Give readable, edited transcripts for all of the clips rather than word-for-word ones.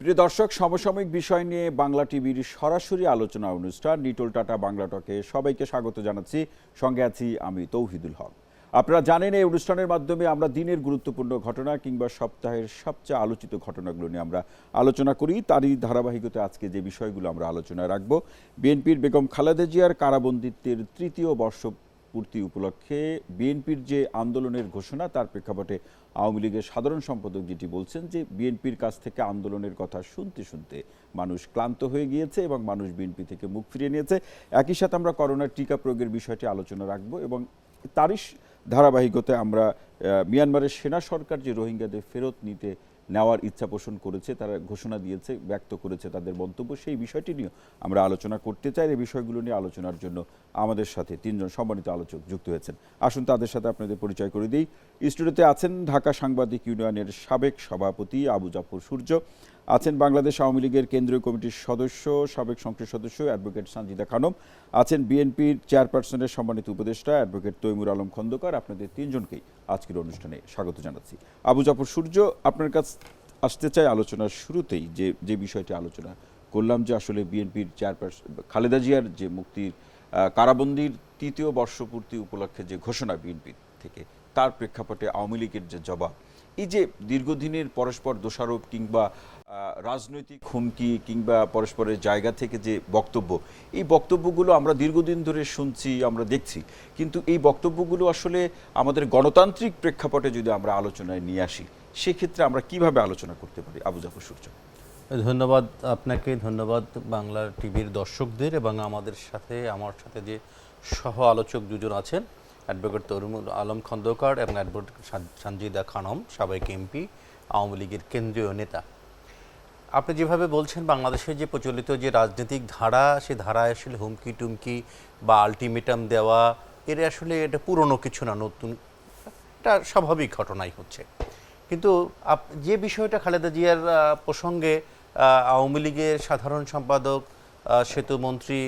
প্রিয় দর্শক, সমসাময়িক বিষয় নিয়ে বাংলা টিভির সরাসরি আলোচনা অনুষ্ঠান নিটোল টাটা বাংলা টকে সবাইকে স্বাগত জানাচ্ছি। সঙ্গে আছি আমি তৌহিদুল হক। আপনারা জানেন, এই অনুষ্ঠানের মাধ্যমে আমরা দিনের গুরুত্বপূর্ণ ঘটনা কিংবা সপ্তাহের সবচেয়ে আলোচিত ঘটনাগুলো নিয়ে আমরা আলোচনা করি। তারই ধারাবাহিকতা আজকে যে বিষয়গুলো আমরা আলোচনায় রাখব, বিএনপির বেগম খালেদা জিয়ার কারাবন্দিত্বের তৃতীয় বর্ষপূর্তি উপলক্ষে বিএনপির যে আন্দোলনের ঘোষণা, তার প্রেক্ষাপটে আওয়ামী লীগের সাধারণ সম্পাদক যেটি বলছেন যে বিএনপির কাছ থেকে আন্দোলনের কথা শুনতে শুনতে মানুষ ক্লান্ত হয়ে গিয়েছে এবং মানুষ বিএনপি থেকে মুখ ফিরিয়ে নিয়েছে। একই সাথে আমরা করোনার টিকা প্রয়োগের বিষয়টি আলোচনা রাখবো এবং তারই ধারাবাহিকতায় আমরা মিয়ানমারের সেনা সরকার যে রোহিঙ্গাদের ফেরত নিতে নেওয়ার ইচ্ছা পোষণ করেছে, তারা ঘোষণা দিয়েছে, ব্যক্ত করেছে তাদের মন্তব্য, সেই বিষয়টি নিয়ে আমরা আলোচনা করতে চাই। এই বিষয়গুলো নিয়ে আলোচনার জন্য আমাদের সাথে তিনজন সম্মানিত আলোচক যুক্ত হয়েছেন। আসুন তাদের সাথে আপনাদের পরিচয় করে দিই। স্টুডিওতে আছেন ঢাকা সাংবাদিক ইউনিয়নের সাবেক সভাপতি আবু জাফর সূর্য, আছেন বাংলাদেশ আওয়ামী লীগের কেন্দ্রীয় কমিটির সদস্য, সাবেক সংসদ সদস্য অ্যাডভোকেট সানজিদা খানম, আছেন বিএনপির চেয়ারপারসনের সম্মানিত উপদেষ্টা অ্যাডভোকেট তৈমুর আলম খন্দকার। আপনাদের তিনজনকেই আজকের অনুষ্ঠানে স্বাগত জানাচ্ছি। আবু জাফর সূর্য, আপনার কাছে আসতে চাই আলোচনার শুরুতেই যে বিষয়টি আলোচনা করলাম, যে আসলে বিএনপির চেয়ারপারসন খালেদা জিয়ার যে মুক্তির কারাবন্দির তৃতীয় বর্ষপূর্তি উপলক্ষে যে ঘোষণা বিএনপি থেকে, তার প্রেক্ষাপটে আওয়ামী লীগের যে জবাব, এই যে দীর্ঘদিনের পরস্পর দোষারোপ কিংবা রাজনৈতিক হুমকি কিংবা পরস্পরের জায়গা থেকে যে বক্তব্য, এই বক্তব্যগুলো আমরা দীর্ঘদিন ধরে শুনছি, আমরা দেখছি, কিন্তু এই বক্তব্যগুলো আসলে আমাদের গণতান্ত্রিক প্রেক্ষাপটে যদি আমরা আলোচনায় নিয়ে আসি, সেক্ষেত্রে আমরা কিভাবে আলোচনা করতে পারি? আবু জাফর সূর্য। ধন্যবাদ আপনাকে, ধন্যবাদ বাংলা টিভির দর্শকদের এবং আমার সাথে যে সহ আলোচক দুজন আছেন, অ্যাডভোকেট তৈমুর আলম খন্দকার এবং অ্যাডভোকেট সানজিদা খানম, সাবেক এমপি, আওয়ামী লীগের কেন্দ্রীয় নেতা। আপনি যেভাবে বলছেন, বাংলাদেশের যে প্রচলিত যে রাজনৈতিক ধারা, সে ধারায় আসলে হুমকি টুমকি বা আলটিমেটাম দেওয়া, এটা পুরনো কিছু না, নতুন, এটা স্বাভাবিক ঘটনাই হচ্ছে। কিন্তু যে বিষয়টা খালেদা জিয়ার প্রসঙ্গে আওয়ামী লীগের সাধারণ সম্পাদক সেতুমন্ত্রী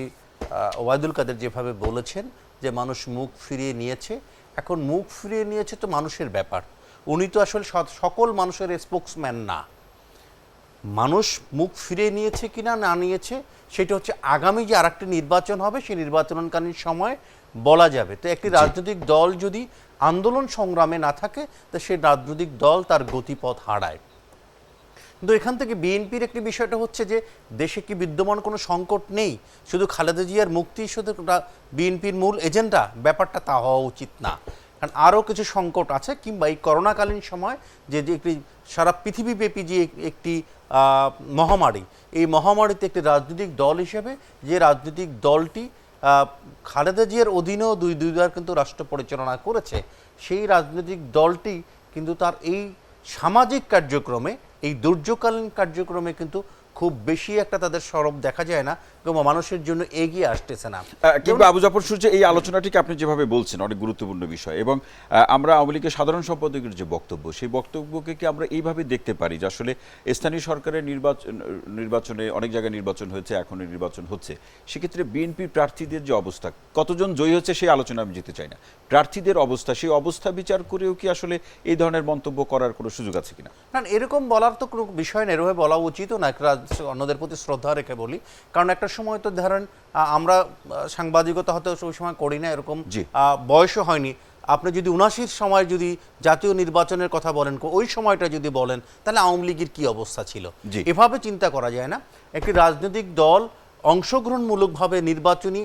ওবায়দুল কাদের যেভাবে বলেছেন যে মানুষ মুখ ফিরিয়ে নিয়েছে, এখন মুখ ফিরিয়ে নিয়েছে তো মানুষের ব্যাপার, উনি তো আসলে সকল মানুষের স্পোক্সম্যান না। মানুষ মুখ ফিরিয়ে নিয়েছে কিনা না নিয়েছে, সেটা হচ্ছে আগামী যে আরেকটি নির্বাচন হবে, সেই নির্বাচনকালীন সময় বলা যাবে। তো একটি রাজনৈতিক দল যদি আন্দোলন সংগ্রামে না থাকে, তো সেই রাজনৈতিক দল তার গতিপথ হারায়। কিন্তু এখান থেকে বিএনপির একটি বিষয়টা হচ্ছে যে দেশে কি বিদ্যমান কোনো সংকট নেই, শুধু খালেদা জিয়ার মুক্তি শুধু বিএনপির মূল এজেন্ডা, ব্যাপারটা তা হওয়া উচিত না। কারণ আরও কিছু সংকট আছে, কিংবা এই করোনাকালীন সময় যে একটি সারা পৃথিবীব্যাপী যে একটি মহামারী, এই মহামারীতে একটি রাজনৈতিক দল হিসেবে যে রাজনৈতিক দলটি খালেদা জিয়ার অধীনেও দুইবার কিন্তু রাষ্ট্র পরিচালনা করেছে, সেই রাজনৈতিক দলটি কিন্তু তার এই সামাজিক কার্যক্রমে, এই দুর্যোগকালীন কার্যক্রমে কিন্তু খুব বেশি একটা তাদের সরব দেখা যায় না, কিংবা মানুষের জন্য এগিয়ে আসতেছে না। কিন্তু আবু জাফর সূর্য, এই আলোচনাটিকে আপনি যেভাবে বলছেন অনেক গুরুত্বপূর্ণ বিষয়, এবং আমরা আওয়ামী লীগের সাধারণ সম্পাদকের যে বক্তব্য, সেই বক্তব্যকে কি আমরা এইভাবে দেখতে পারি যে আসলে স্থানীয় সরকারের নির্বাচনে অনেক জায়গায় নির্বাচন হয়েছে, এখনো নির্বাচন হচ্ছে, সেক্ষেত্রে বিএনপি প্রার্থীদের যে অবস্থা, কতজন জয়ী হচ্ছে সেই আলোচনা আমি যেতে চাই না, প্রার্থীদের অবস্থা, সেই অবস্থা বিচার করেও কি আসলে এই ধরনের মন্তব্য করার কোনো সুযোগ আছে কিনা? না, এরকম বলার তো কোনো বিষয় নেই, এভাবে বলা উচিতও না, অন্যদের প্রতি শ্রদ্ধা রেখে বলি। কারণ একটা সময় তো ধরেন আমরা সাংবাদিকতা হয়তো ওই সময় করি না, এরকম বয়সও হয়নি। আপনি যদি 79 সময় যদি জাতীয় নির্বাচনের কথা বলেন, ওই সময়টা যদি বলেন, তাহলে আওয়ামী লীগের কী অবস্থা ছিল, এভাবে চিন্তা করা যায় না। একটি রাজনৈতিক দল অংশগ্রহণমূলকভাবে নির্বাচন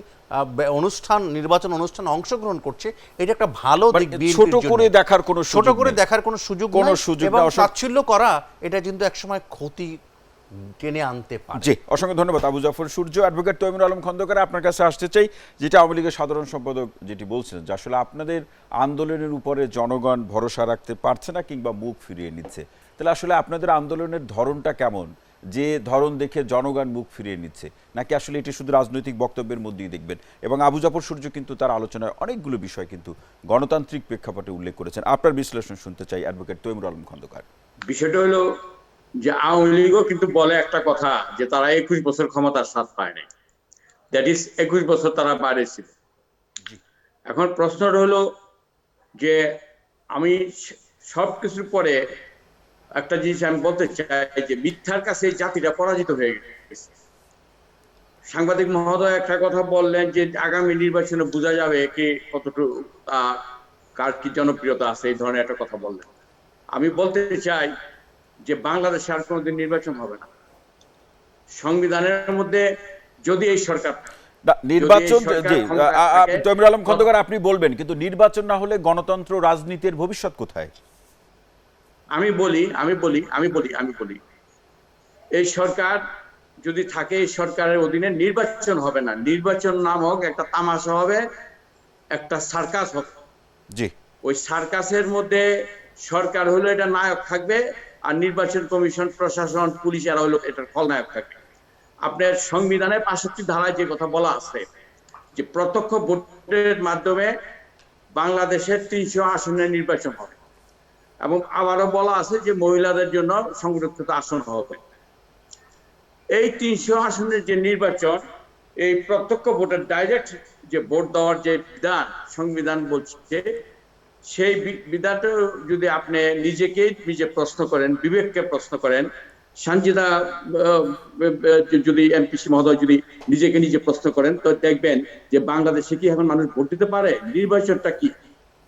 অনুষ্ঠান অংশগ্রহণ করছে, এটা একটা ভালো দিক। ছোট করে দেখার কোনো সুযোগ এবং তাচ্ছিল্য করা, এটা কিন্তু একসময় ক্ষতি টেনে আনতে পারে। জি, অসংখ্য ধন্যবাদ আবু জাফর সূর্য। অ্যাডভোকেট তৈমুর আলম খন্দকার, আপনার কাছে আসতে চাই, যেটা আওয়ামী লীগের সাধারণ সম্পাদক যেটি বলছিলেন, যে আসলে আপনাদের আন্দোলনের উপরে জনগণ ভরসা রাখতে পারছে না কিংবা মুখ ফিরিয়ে নিচ্ছে, তাহলে আসলে আপনাদের আন্দোলনের ধরনটা কেমন, যে ধরন দেখে জনগণ মুখ ফিরিয়ে নিচ্ছে, নাকি আসলে এটি শুধু রাজনৈতিক বক্তব্যের মধ্যেই দেখবেন? এবং আবু জাফর সূর্য কিন্তু তার আলোচনায় অনেকগুলো বিষয় কিন্তু গণতান্ত্রিক প্রেক্ষাপটে উল্লেখ করেছেন। আপনার বিশ্লেষণ শুনতে চাই অ্যাডভোকেট তৈমুর আলম খন্দকার। বিষয়টা হলো যে আওয়ামী লীগও কিন্তু বলে একটা কথা, যে তারা 21 বছর ক্ষমতার স্বাদ পায় নাই, দ্যাট ইজ 21 বছর তারা বাইরে ছিল। এখন প্রশ্নটা হলো যে আমি সবকিছুর পরে একটা জিনিস আমি বলতে চাই যে মিথ্যার কাছে এই জাতিটা পরাজিত হয়ে গেছে। সাংবাদিক মহোদয় একটা কথা বললেন যে আগামী নির্বাচনে বোঝা যাবে কে কতটুকু কার কি জনপ্রিয়তা আছে, এই ধরনের একটা কথা বললেন। আমি বলতে চাই যে বাংলাদেশে আর কোনোদিন নির্বাচন হবে না। সংবিধানের মধ্যে যদি এই সরকার না, নির্বাচন যদি এই সরকার জি ক্ষমতায় থাকে, তৈমুর আলম খন্দকার আপনি বলবেন, কিন্তু নির্বাচন না হলে গণতন্ত্র রাজনীতির ভবিষ্যৎ কোথায়? আমি বলি এই সরকার যদি থাকে, এই সরকারের অধীনে নির্বাচন হবে না। নির্বাচন নামক একটা তামাশা হবে, একটা সার্কাস হবে। জি ওই সার্কাসের মধ্যে সরকার হলো এটা নায়ক থাকবে, আর নির্বাচন কমিশন, প্রশাসন, পুলিশ এরা হলো এটার খলনায়ক থাকবে। আপনার সংবিধানের 65 ধারায় যে কথা বলা আছে যে প্রত্যক্ষ ভোটের মাধ্যমে বাংলাদেশের 300 আসনের নির্বাচন হবে, এবং আবারও বলা আছে যে মহিলাদের জন্য সংরক্ষিত আসন হবে। এই 300 আসনের যে নির্বাচন, এই প্রত্যক্ষ ভোটের ডাইরেক্ট যে ভোট দেওয়ার যে বিধান সংবিধান বলছে, সেই বিধানটা যদি আপনি নিজে প্রশ্ন করেন, বিবেককে প্রশ্ন করেন, সানজিদা যদি এমপিসি মহোদয় যদি নিজে প্রশ্ন করেন, তো দেখবেন যে বাংলাদেশে কি এখন মানুষ ভোট দিতে পারে? নির্বাচনটা কি?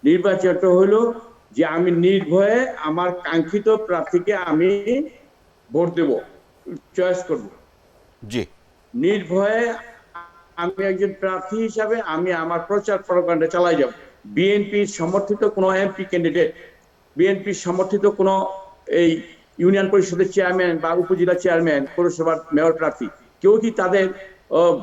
নির্বাচনটা হলো যে আমি নির্ভয়ে আমার কাঙ্ক্ষিত প্রার্থীকে আমি ভোট দেব, চয়েস করব। জি নির্ভয়ে আমি একজন প্রার্থী হিসাবে আমি আমার প্রচার প্রপাগান্ডা চালাই যাব। বিএনপি সমর্থিত কোনো এমপি ক্যান্ডিডেট, বিএনপি সমর্থিত কোনো এই ইউনিয়ন পরিষদের চেয়ারম্যান বা উপজেলা চেয়ারম্যান, পৌরসভার মেয়র প্রার্থী, কেউ কি তাদের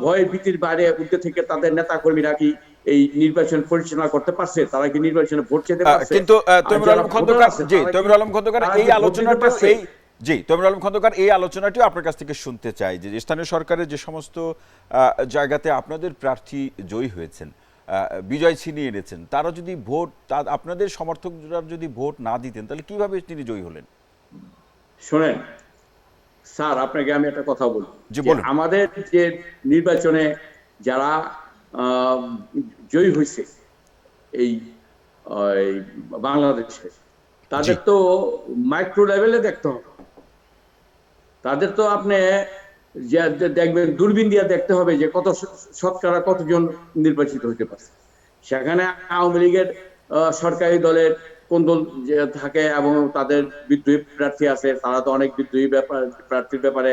ভয় ভীতির বাইরে উঠতে থেকে তাদের নেতা কর্মীরা কি এই নির্বাচন পরিচালনা করতে পারছে? তারা কি নির্বাচনে ভোট চেতে পারছে? কিন্তু তৈমুর আলম খন্দকার, জি তৈমুর আলম খন্দকার, এই আলোচনাটা তৈমুর আলম খন্দকার, এই আলোচনাটিও আপনার কাছ থেকে শুনতে চাই যে স্থানীয় সরকারের যে সমস্ত জায়গাতে আপনাদের প্রার্থী জয়ী হয়েছেন, বিজয় ছিনিয়ে এনেছেন, তারা যদি ভোট, আপনাদের সমর্থকরা যদি ভোট না দিতেন, তাহলে কিভাবে তিনি জয়ী হলেন? শোনেন স্যার, আপনাকে আমি একটা কথা বলি। জি বলুন। আমাদের যে নির্বাচনে যারা জয়ী হয়েছে এই বাংলাদেশে, তাদের তো মাইক্রো লেভেলে দেখতে হবে। তাদের তো আপনি দেখবেন দূরবীন দিয়ে দেখতে হবে যে শতকরা কতজন নির্বাচিত হইতে পারছে। সেখানে আওয়ামী লীগের সরকারি দলের কোন দল থাকে এবং তাদের বিদ্রোহী প্রার্থী আছে, তারা তো অনেক বিদ্রোহী প্রার্থীর ব্যাপারে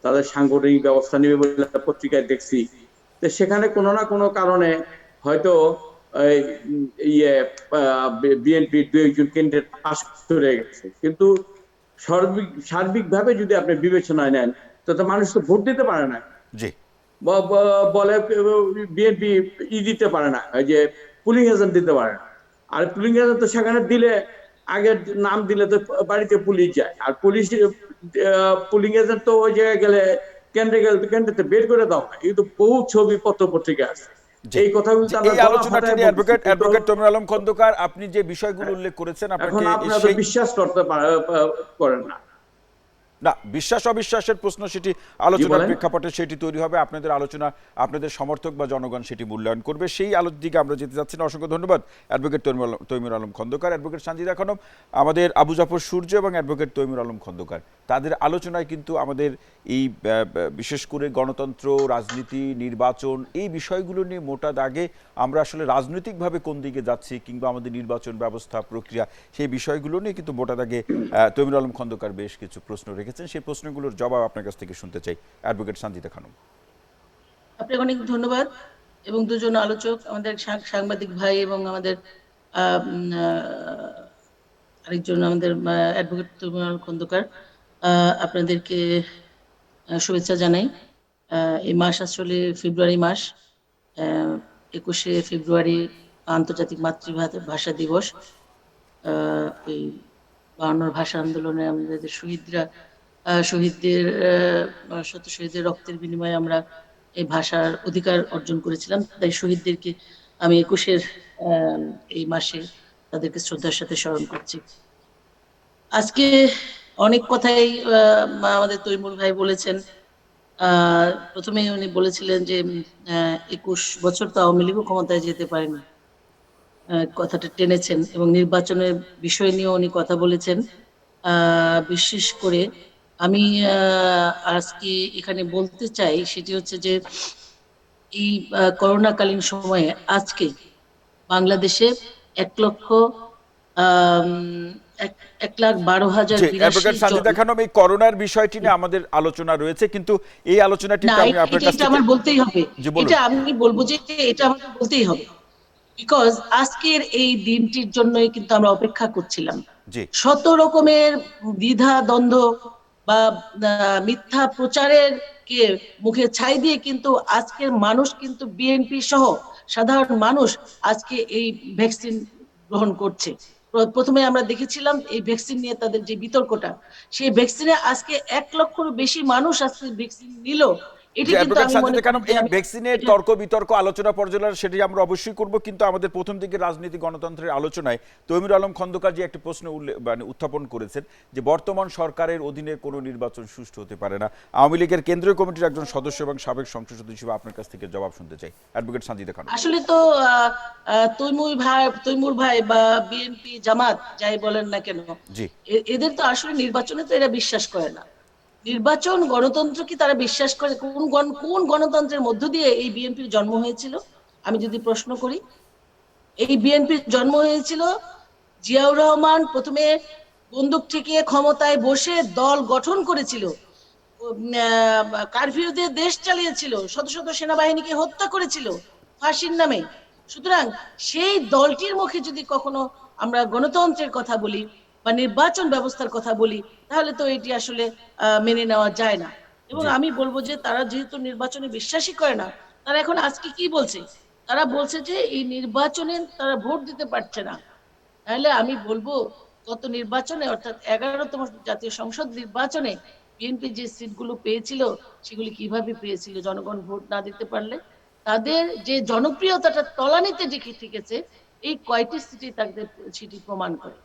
তাদের সাংগঠনিক ব্যবস্থা নেবে বলে পত্রিকায় দেখছি। তো সেখানে কোনো না কোনো কারণে হয়তো বিএনপির 2-1 কেন্দ্রের পাশ করে গেছে, কিন্তু সার্বিকভাবে যদি আপনি বিবেচনায় নেন, তো মানুষ তো ভোট দিতে পারে না। জি বলে বিএনপি দিতে পারে না, যে পুলিং এজেন্ট দিতে পারে না। আর পুলিং এজেন্ট তো সেখানে দিলে, আগের নাম দিলে তো বাড়িতে পুলিশ যায়, আর পুলিং এজেন্ট তো ওই জায়গায় গেলে কেন্দ্রে বের করে দেওয়া হয়। কিন্তু বহু ছবি পত্র পত্রিকা আছে। এই কথাগুলো এই আলোচনাটি নিয়ে অ্যাডভোকেট তৈমুর আলম খন্দকার, আপনি যে বিষয়গুলো উল্লেখ করেছেন, এখন আপনারা তো বিশ্বাস করতে পারেন না। না, বিশ্বাস অবিশ্বাসের প্রশ্ন, সেটি আলোচনার প্রেক্ষাপটে সেটি তৈরি হবে। আপনাদের আলোচনা, আপনাদের সমর্থক বা জনগণ সেটি মূল্যায়ন করবে। সেই আলোর দিকে আমরা যেতে যাচ্ছি না। অসংখ্য ধন্যবাদ অ্যাডভোকেট তৈমুর আলম খন্দকার, অ্যাডভোকেট সানজিদা খানম, আমাদের আবু জাফর সূর্য এবং অ্যাডভোকেট তৈমুর আলম খন্দকার। তাদের আলোচনায় কিন্তু আমাদের এই বিশেষ করে গণতন্ত্র, রাজনীতি, নির্বাচন, এই বিষয়গুলো নিয়ে মোটা দাগে আমরা আসলে রাজনৈতিকভাবে কোন দিকে যাচ্ছি, কিংবা আমাদের নির্বাচন ব্যবস্থা, প্রক্রিয়া, সেই বিষয়গুলো নিয়ে কিন্তু মোটা দাগে তৈমুর আলম খন্দকার বেশ কিছু প্রশ্ন রেখেছেন। সেই প্রশ্নগুলোর জবাব আপনার কাছ থেকে শুনতে চাই, অ্যাডভোকেট সানজিদা খানম। আপনাকে অনেক ধন্যবাদ। এবং দুজন আলোচক, আমাদের সাংবাদিক ভাই এবং আমাদের আরেকজন আমাদের অ্যাডভোকেট তৈমুর আলম খন্দকার, আপনাদেরকে শুভেচ্ছা জানাই। এই মাস আসলে ফেব্রুয়ারি মাস। 21শে ফেব্রুয়ারি আন্তর্জাতিক মাতৃভাষা দিবস। ওই 52 ভাষা আন্দোলনে আমাদের শহীদদের শত শহীদের রক্তের বিনিময়ে আমরা এই ভাষার অধিকার অর্জন করেছিলাম। তাই শহীদদেরকে আমি 21-এর এই মাসে তাদেরকে শ্রদ্ধার সাথে স্মরণ করছি। আজকে অনেক কথাই আমাদের তৈমুর ভাই বলেছেন। প্রথমেই উনি বলেছিলেন যে 21 বছর তো আওয়ামী লীগও ক্ষমতায় যেতে পারেনি, কথাটা টেনেছেন, এবং নির্বাচনের বিষয় নিয়ে উনি কথা বলেছেন। বিশেষ করে আমি আজকে এখানে বলতে চাই সেটি হচ্ছে যে এই করোনাকালীন সময়ে আজকে বাংলাদেশে 1 লক্ষ আম, এক 1,12,082 জি অ্যাডভোকেট সানজিদা জন। খানম, এই করোনার বিষয়টি নিয়ে আমাদের আলোচনা রয়েছে, কিন্তু এই আলোচনাটিতে না, আমি আপনার এটা কাছ এটা থেকে আমার বলতেই হবে। জি বলুন। এটা আমি বলবো যে এটা আমাকে বলতেই হবে, বিকজ আজকের এই দিনটির জন্যই কিন্তু আমরা অপেক্ষা করছিলাম। জি শত রকমের দ্বিধা দ্বন্দ্ব বা মিথ্যা প্রচারের কে মুখে ছাই দিয়ে কিন্তু আজকের মানুষ কিন্তু বিএনপি সহ সাধারণ মানুষ আজকে এই ভ্যাকসিন গ্রহণ করছে। প্রথমে আমরা দেখেছিলাম এই ভ্যাকসিন নিয়ে তাদের যে বিতর্কটা, সেই ভ্যাকসিনে আজকে 1 লক্ষের বেশি মানুষ আজকে ভ্যাকসিন নিল। এটা যে কিন্তু অ্যাডভোকেট আমি মনে সানজিদা করি খানম, যে এই আমি ভ্যাকসিনের এটা তর্ক বিতর্ক আলোচনা পর্যালোচনা সেটি আমরা অবশ্যই করব, কিন্তু আমাদের প্রথম দিকে রাজনীতি গণতন্ত্রের আলোচনায় তৈমুর আলম খন্দকার যে একটি প্রশ্ন উত্থাপন করেছেন যে বর্তমান সরকারের অধীনে কোনো নির্বাচন সুষ্ঠু হতে পারে না। আওয়ামী লীগের কেন্দ্রীয় কমিটির একজন সদস্য এবং সাবেক সংসদ সদস্য হিসেবে আপনার কাছ থেকে জবাব শুনতে চাই অ্যাডভোকেট সানজিদা খানম। আসলে তো তৈমুর ভাই বা বিএনপি জামাত যাই বলেন না কেন, জি এদের তো আসলে নির্বাচনে তো এরা বিশ্বাস করে না। নির্বাচন গণতন্ত্র কি তারা বিশ্বাস করে? কোন গণতন্ত্রের মধ্য দিয়ে এই বিএনপির জন্ম হয়েছিল? আমি যদি প্রশ্ন করি, এই বিএনপির জন্ম হয়েছিল জিয়াউর রহমান প্রথমে বন্দুক ঠেকিয়ে ক্ষমতায় বসে দল গঠন করেছিল, কারফিউ দিয়ে দেশ চালিয়েছিল, শত শত সেনাবাহিনীকে হত্যা করেছিল ফাঁসির নামে। সুতরাং সেই দলটির মুখে যদি কখনো আমরা গণতন্ত্রের কথা বলি বা নির্বাচন ব্যবস্থার কথা বলি, তাহলে তো এটি আসলে মেনে নেওয়া যায় না। এবং জি আমি বলবো যে তারা যেহেতু নির্বাচনে বিশ্বাসই করে না, তারা এখন আজকে কি বলছে? তারা বলছে যে এই নির্বাচনে তারা ভোট দিতে পারছে না। তাহলে আমি বলবো গত নির্বাচনে অর্থাৎ 11তম জাতীয় সংসদ নির্বাচনে বিএনপি যে সিটগুলো পেয়েছিল সেগুলি কিভাবে পেয়েছিল? জনগণ ভোট না দিতে পারলে তাদের যে জনপ্রিয়তাটা তলানিতে টিকেছে, এই কয়টি সিটি তাদের সেটি প্রমাণ করে।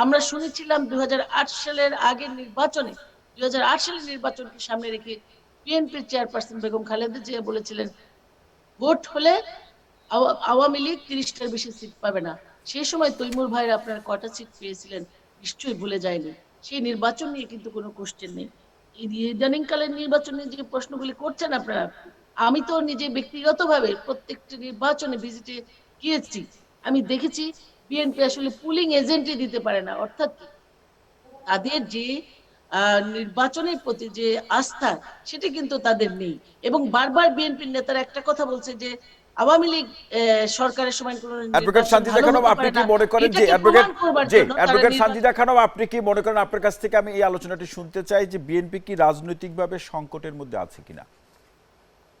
আমরা শুনেছিলাম 2008 সালের আগের নির্বাচনে, 2008 সালের নির্বাচনকে সামনে রেখে বিএনপির চেয়ারপারসন বেগম খালেদা জিয়া বলেছিলেন ভোট হলে আওয়ামী লীগ 30টার বেশি সিট পাবে না। সেই সময় তৈমুর ভাইয়ের আপনারা কটা সিট পেয়েছিলেন নিশ্চয়ই ভুলে যায়নি। সেই নির্বাচন নিয়ে কিন্তু কোনো কোশ্চেন নেই। এই ইদানিং কালের নির্বাচনে যে প্রশ্নগুলি করছেন আপনারা, আমি তো নিজে ব্যক্তিগতভাবে প্রত্যেকটি নির্বাচনে ভিজিটে গিয়েছি, আমি দেখেছি বিএনপি আসলে পুলিং এজেন্টই দিতে পারে না। অর্থাৎ তাদের যে নির্বাচনের প্রতি যে আস্থা, সেটা কিন্তু তাদের নেই। এবং বারবার বিএনপির নেতারা একটা কথা বলছে যে আওয়ামী লীগ সরকারের সময় কোনো অ্যাডভোকেট নির্বাচন সানজিদা ভালো খানম, হতে আপনি পারে কি না, মনে করেন যে এটাকে প্রমাণ করবার জন্য তারা অ্যাডভোকেট নির্বাচন। সানজিদা খানম, আপনি কি মনে করেন, আপনার কাছ থেকে আমি এই আলোচনাটি শুনতে চাই যে বিএনপি কি রাজনৈতিকভাবে সংকটের মধ্যে আছে কিনা?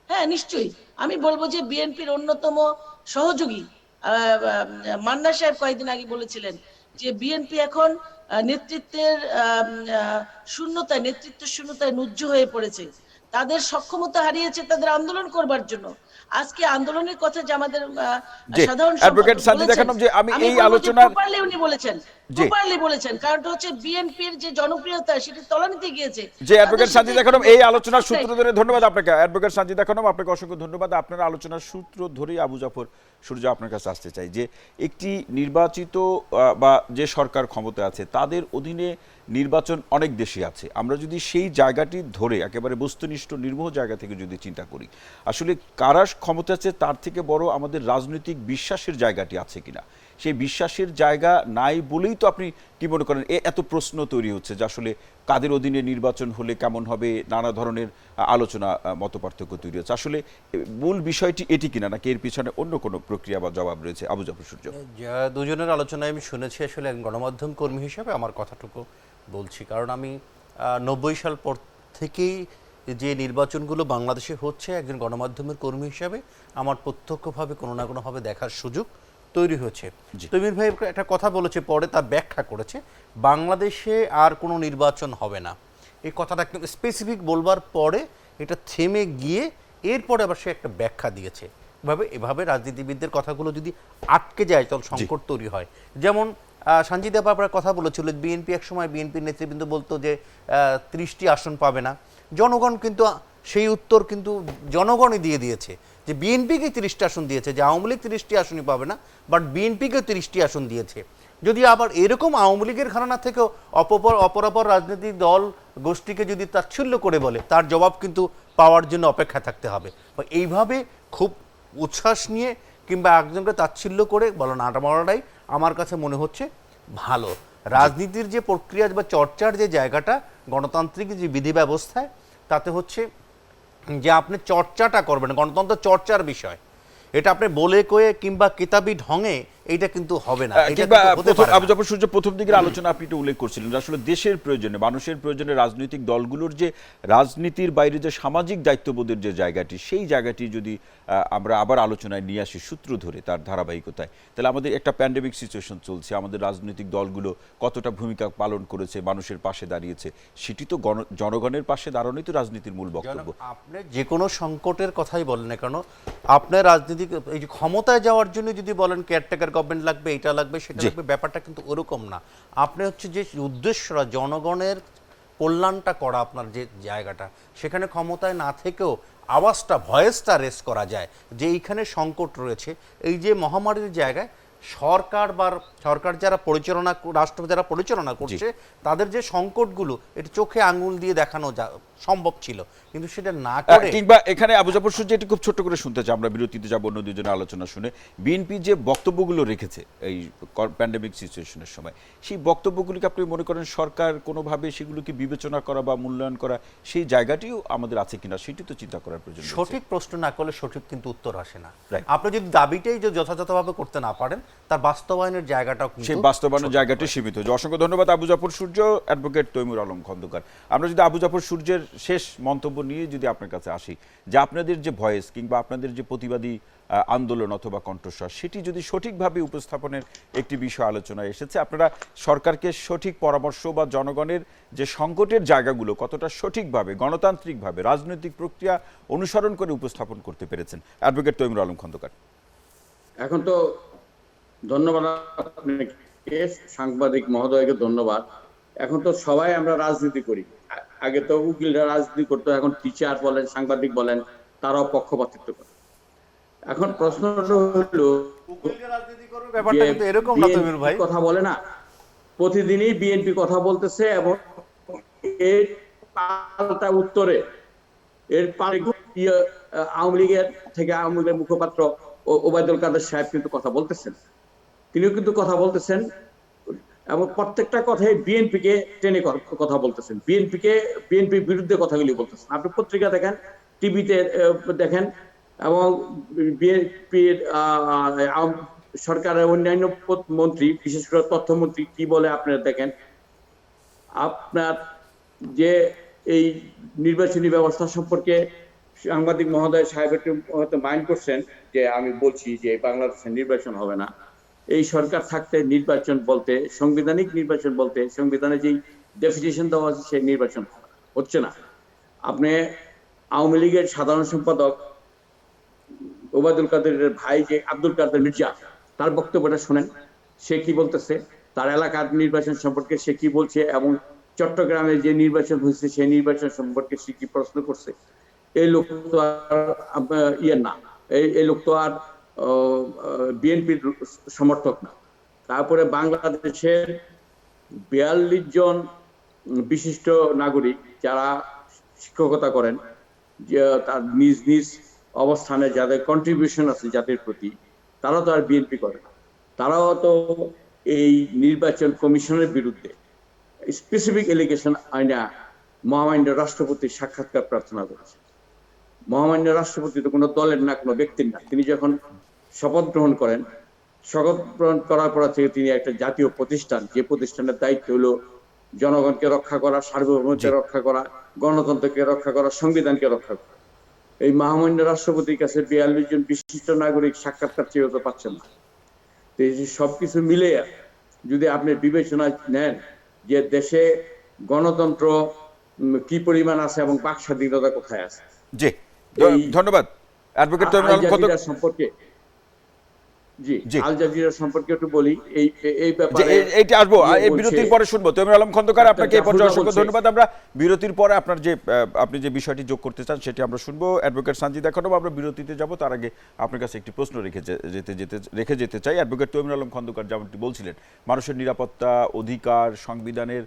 হ্যাঁ, নিশ্চয়ই। আমি বলবো যে বিএনপির অন্যতম সহযোগী মান্না সাহেব কয়েকদিন আগে বলেছিলেন যে বিএনপি এখন নেতৃত্বের শূন্যতায়, নেতৃত্ব শূন্যতায় নুজ্জ হয়ে পড়েছে। তাদের সক্ষমতা হারিয়েছে তাদের আন্দোলন করবার জন্য। আজকে আন্দোলনের কথা যে আমাদের জি সাধারণ অ্যাডভোকেট সম্পাদক সানজিদা বলেছেন, খানম, যে আমি আমি এই বলবো যে আলোচনার প্রপারলি উনি বলেছেন, জি কারণটা হচ্ছে বিএনপির যে জনপ্রিয়তা সেটি তলানিতে গিয়েছে। যে অ্যাডভোকেট তাদের সাথে সানজিদা খানম, এই আলোচনার একসাথে সূত্র ধরে ধন্যবাদ আপনাকে অ্যাডভোকেট সানজিদা খানম, আপনাকে অসংখ্য ধন্যবাদ। আপনার আলোচনার সূত্র ধরেই আবু জাফর সূর্য আপনার কাছে আসতে চাই যে একটি নির্বাচিত বা যে সরকার ক্ষমতা আছে তাদের অধীনে নির্বাচন অনেক দেশে আছে। আমরা যদি সেই জায়গাটি ধরে একেবারে বস্তুনিষ্ঠ নির্মোহ জায়গা থেকে যদি চিন্তা করি, আসলে কারা ক্ষমতা আছে তার থেকে বড় আমাদের রাজনৈতিক বিশ্বাসের জায়গাটি আছে কিনা, সেই বিশ্বাসের জায়গা নাই বলেই তো আপনি কি মনে করেন এত প্রশ্ন তৈরি হচ্ছে যে আসলে কাদের অধীনে নির্বাচন হলে কেমন হবে, নানা ধরনের আলোচনা মতপার্থক্য তৈরি হচ্ছে। আসলে মূল বিষয়টি এটি কিনা, নাকি এর পিছনে অন্য কোনো প্রক্রিয়া বা জবাব রয়েছে? আবু জাফর সূর্য। দুজনের আলোচনায় আমি শুনেছি, আসলে একজন গণমাধ্যম কর্মী হিসেবে আমার কথাটুকু বলছি, কারণ আমি 90 সাল পর থেকেই যে নির্বাচনগুলো বাংলাদেশে হচ্ছে একজন গণমাধ্যমের কর্মী হিসাবে আমার প্রত্যক্ষভাবে কোনো না কোনোভাবে দেখার সুযোগ তৈরি হয়েছে। তমির ভাই একটা কথা বলেছে, পরে তার ব্যাখ্যা করেছে বাংলাদেশে আর কোনো নির্বাচন হবে না। এই কথাটা একদম স্পেসিফিক বলবার পরে এটা থেমে গিয়ে এরপরে আবার সে একটা ব্যাখ্যা দিয়েছে। এভাবে রাজনীতিবিদদের কথাগুলো যদি আটকে যায় তখন সংকট তৈরি হয়। যেমন সঞ্জিদা বাবার কথা বলেছিল, বিএনপি একসময় বিএনপির নেতৃবৃন্দ বলতো যে 30টি আসন পাবে না। জনগণ কিন্তু সেই উত্তর কিন্তু জনগণই দিয়ে দিয়েছে যে বিএনপিকে 30টি আসন দিয়েছে, যে আওয়ামী লীগ 30টি আসনই পাবে না, বাট বিএনপিকে 30টি আসন দিয়েছে। যদি আবার এরকম আওয়ামী লীগের ঘরানা থেকেও অপরাপর রাজনৈতিক দল গোষ্ঠীকে যদি তাচ্ছিল্য করে বলে, তার জবাব কিন্তু পাওয়ার জন্য অপেক্ষা থাকতে হবে। এইভাবে খুব উচ্ছ্বাস নিয়ে কিংবা একজনকে তাচ্ছিল্য করে বলা না বলাটাই আমার কাছে মনে হচ্ছে ভালো। রাজনীতির যে প্রক্রিয়া বা চর্চার যে জায়গাটা গণতান্ত্রিক যে বিধি ব্যবস্থায়, তাতে হচ্ছে যে আপনি চর্চাটা করবেন, গণতন্ত্র চর্চার বিষয়, এটা আপনি বলে কয়ে কিংবা কিতাবি ঢঙে এইটা কিন্তু হবে না। কিংবা আবু জাফর সূর্য প্রথম দিকের আলোচনা আপনি এটা উল্লেখ করছিলেন যে আসলে দেশের প্রয়োজনে, মানুষের প্রয়োজনে রাজনৈতিক দলগুলোর যে রাজনীতির বাইরে যে সামাজিক দায়িত্ববোধের যে জায়গাটি, সেই জায়গাটি যদি আমরা আবার আলোচনায় নিয়ে আসি সূত্র ধরে তার ধারাবাহিকতায়, তাহলে আমাদের একটা প্যান্ডেমিক সিচুয়েশন চলছে, আমাদের রাজনৈতিক দলগুলো কতটা ভূমিকা পালন করেছে, মানুষের পাশে দাঁড়িয়েছে, সেটি তো জনগণের পাশে দাঁড়ানোই তো রাজনীতির মূল বক্তব্য। আপনি যে কোনো সংকটের কথাই বলেন না কেন, আপনার রাজনীতিক এই যে ক্ষমতায় যাওয়ার জন্য যদি বলেন কেয়ারটেকার গভর্নমেন্ট লাগবে, এটা লাগবে, সেটা লাগবে, ব্যাপারটা কিন্তু ওরকম না। আপনি হচ্ছে যে উদ্দেশ্যটা জনগণের কল্যাণটা করা, আপনার যে জায়গাটা, সেখানে ক্ষমতায় না থেকেও আওয়াজটা, ভয়েসটা রেস করা যায় যে এইখানে সংকট রয়েছে। এই যে মহামারীর জায়গায় সরকার যারা পরিচালনা, রাষ্ট্র যারা পরিচালনা করছে, তাদের যে সংকটগুলো এটা চোখে আঙুল দিয়ে দেখানো সম্ভব ছিল, কিন্তু সেটা না করে। কিংবা এখানে আবু জাফর সূর্য এটি খুব ছোট্ট করে শুনতে চাই, আমরা বিরতিতে যাব অন্য দুজনের আলোচনা শুনে। বিএনপি যে বক্তব্যগুলো রেখেছে এই প্যান্ডেমিক সিচুয়েশনের সময়, সেই বক্তব্যগুলিকে আপনি মনে করেন সরকার কোনোভাবে সেগুলোকে বিবেচনা করা বা মূল্যায়ন করা, সেই জায়গাটিও আমাদের আছে কিনা, সেটি তো চিন্তা করার প্রয়োজন। সঠিক প্রশ্ন না করলে সঠিক কিন্তু উত্তর আসে না। আপনি যদি দাবিটাই যদি যথাযথভাবে করতে না পারেন, তার বাস্তবায়নের জায়গাটাও কিন্তু, সেই বাস্তবায়নের জায়গাটি সীমিত। অসংখ্য ধন্যবাদ আবু জাফর সূর্য, অ্যাডভোকেট তৈমুর আলম খন্দকার। আমরা যদি আবু জাফর সূর্যের শেষ মন্তব্য নিয়ে যদি আপনার কাছে আসি, যে আপনাদের যে ভয়েস কিংবা আপনাদের যে প্রতিবাদী আন্দোলন অথবা কণ্ঠস্বর, সেটি যদি সঠিকভাবে উপস্থাপনের একটি বিষয় আলোচনায় এসেছে, আপনারা সরকারকে সঠিক পরামর্শ বা জনগণের যে সংকটের জায়গাগুলো কতটা সঠিকভাবে গণতান্ত্রিকভাবে রাজনৈতিক প্রক্রিয়া অনুসরণ করে উপস্থাপন করতে পেরেছেন, অ্যাডভোকেট তৈমুর আলম খন্দকার। এখন তো ধন্যবাদ আপনাকে, সাংবাদিক মহোদয়কে ধন্যবাদ। এখন তো সবাই আমরা রাজনীতি করি, আগে তো উকিলরা রাজনীতি করতো, এখন টিচার বলেন, সাংবাদিক বলেন, তারাও পক্ষপাতিত্ব করে। এখন প্রশ্নটা হলো কথা বলে না, প্রতিদিনই বিএনপি কথা বলতেছে এবং এর পাল্টা উত্তরে আওয়ামী লীগের থেকে আওয়ামী লীগের মুখপাত্র ওবায়দুল কাদের সাহেব কিন্তু কথা বলতেছেন, তিনিও কিন্তু কথা বলতেছেন এবং প্রত্যেকটা কথাই বিএনপি কে টেনে কথা বলতেছেন, বিএনপির বিরুদ্ধে কথাগুলি বলতেছেন। আপনি পত্রিকা দেখেন, টিভিতে দেখেন, এবং বিএনপির সরকারের অন্যান্য মন্ত্রী, বিশেষ করে তথ্যমন্ত্রী কি বলে আপনারা দেখেন। আপনার যে এই নির্বাচনী ব্যবস্থা সম্পর্কে সাংবাদিক মহোদয় সাহেব একটু হয়তো মাইন্ড করছেন যে আমি বলছি যে বাংলাদেশে নির্বাচন হবে না। এই সরকার থাকতে নির্বাচন বলতে, সাংবিধানিক নির্বাচন বলতে, সংবিধানে যেই ডেফিনিশন দেওয়া আছে সেই নির্বাচন হচ্ছে না। আপনি আওয়ামী লীগের সাধারণ সম্পাদক ওবায়দুল কাদেরের ভাই যে আব্দুল কাদের মির্জা, তার বক্তব্যটা শুনেন, সে কি বলতেছে, তার এলাকার নির্বাচন সম্পর্কে সে কি বলছে, এবং চট্টগ্রামে যে নির্বাচন হয়েছে সেই নির্বাচন সম্পর্কে সে কি প্রশ্ন করছে। এই লোক তো আর না, এই লোক তো আর বিএনপির সমর্থক না। তারপরে বাংলাদেশের 42 জন বিশিষ্ট নাগরিক যারা শিক্ষকতা করেন, যে তার নিজ নিজ অবস্থানে যাদের কন্ট্রিবিউশন আছে জাতির প্রতি, তারা তো আর বিএনপি করে না। তারাও তো এই নির্বাচন কমিশনের বিরুদ্ধে স্পেসিফিক এলিগেশন আইনা মহামান্য রাষ্ট্রপতির সাক্ষাৎকার প্রার্থনা করেছে। মহামান্য রাষ্ট্রপতি তো কোনো দলের না, কোনো ব্যক্তির না। তিনি যখন শপথ গ্রহণ করেন, শপথ গ্রহণ করার পর থেকে তিনি একটা জাতীয় প্রতিষ্ঠান, যে প্রতিষ্ঠানের দায়িত্ব হলো জনগণকে রক্ষা করা, সার্বভৌমত্বকে রক্ষা করা, গণতন্ত্রকে রক্ষা করা, সংবিধানকে রক্ষা করা। এই মহামান্য রাষ্ট্রপতির কাছে 42 জন বিশিষ্ট নাগরিক সাক্ষাৎকার চেয়েও তো পাচ্ছেন না। তো এই সবকিছু মিলে যদি আপনি বিবেচনা নেন যে দেশে গণতন্ত্র কি পরিমাণ আছে এবং বাক স্বাধীনতা কোথায় আছে। জি, ধন্যবাদ অ্যাডভোকেট তৈমুর আলম খন্দকার। সম্পর্কে জি, জি। আল জাজিরা সম্পর্কে একটু বলি। এই এই যে ব্যাপারে এইটা আসবো এই বলছে বিরতির পরে শুনবো। তৈমুর আলম খন্দকার, ডাক্তার আপনাকে এই জাফরুল্লাহ পর্যায়ে অসংখ্য বলছে, ধন্যবাদ। আমরা বিরতির পরে আপনার যে আপনি যে বিষয়টি যোগ করতে চান সেটি আমরা শুনবো। অ্যাডভোকেট সানজিদা খানম, আমরা বিরতিতে যাব, তার আগে আপনার কাছে একটি প্রশ্ন রেখে যেতে চাই। অ্যাডভোকেট তৈমুর আলম খন্দকার যেমনটি বলছিলেন, মানুষের নিরাপত্তা, অধিকার, সংবিধানের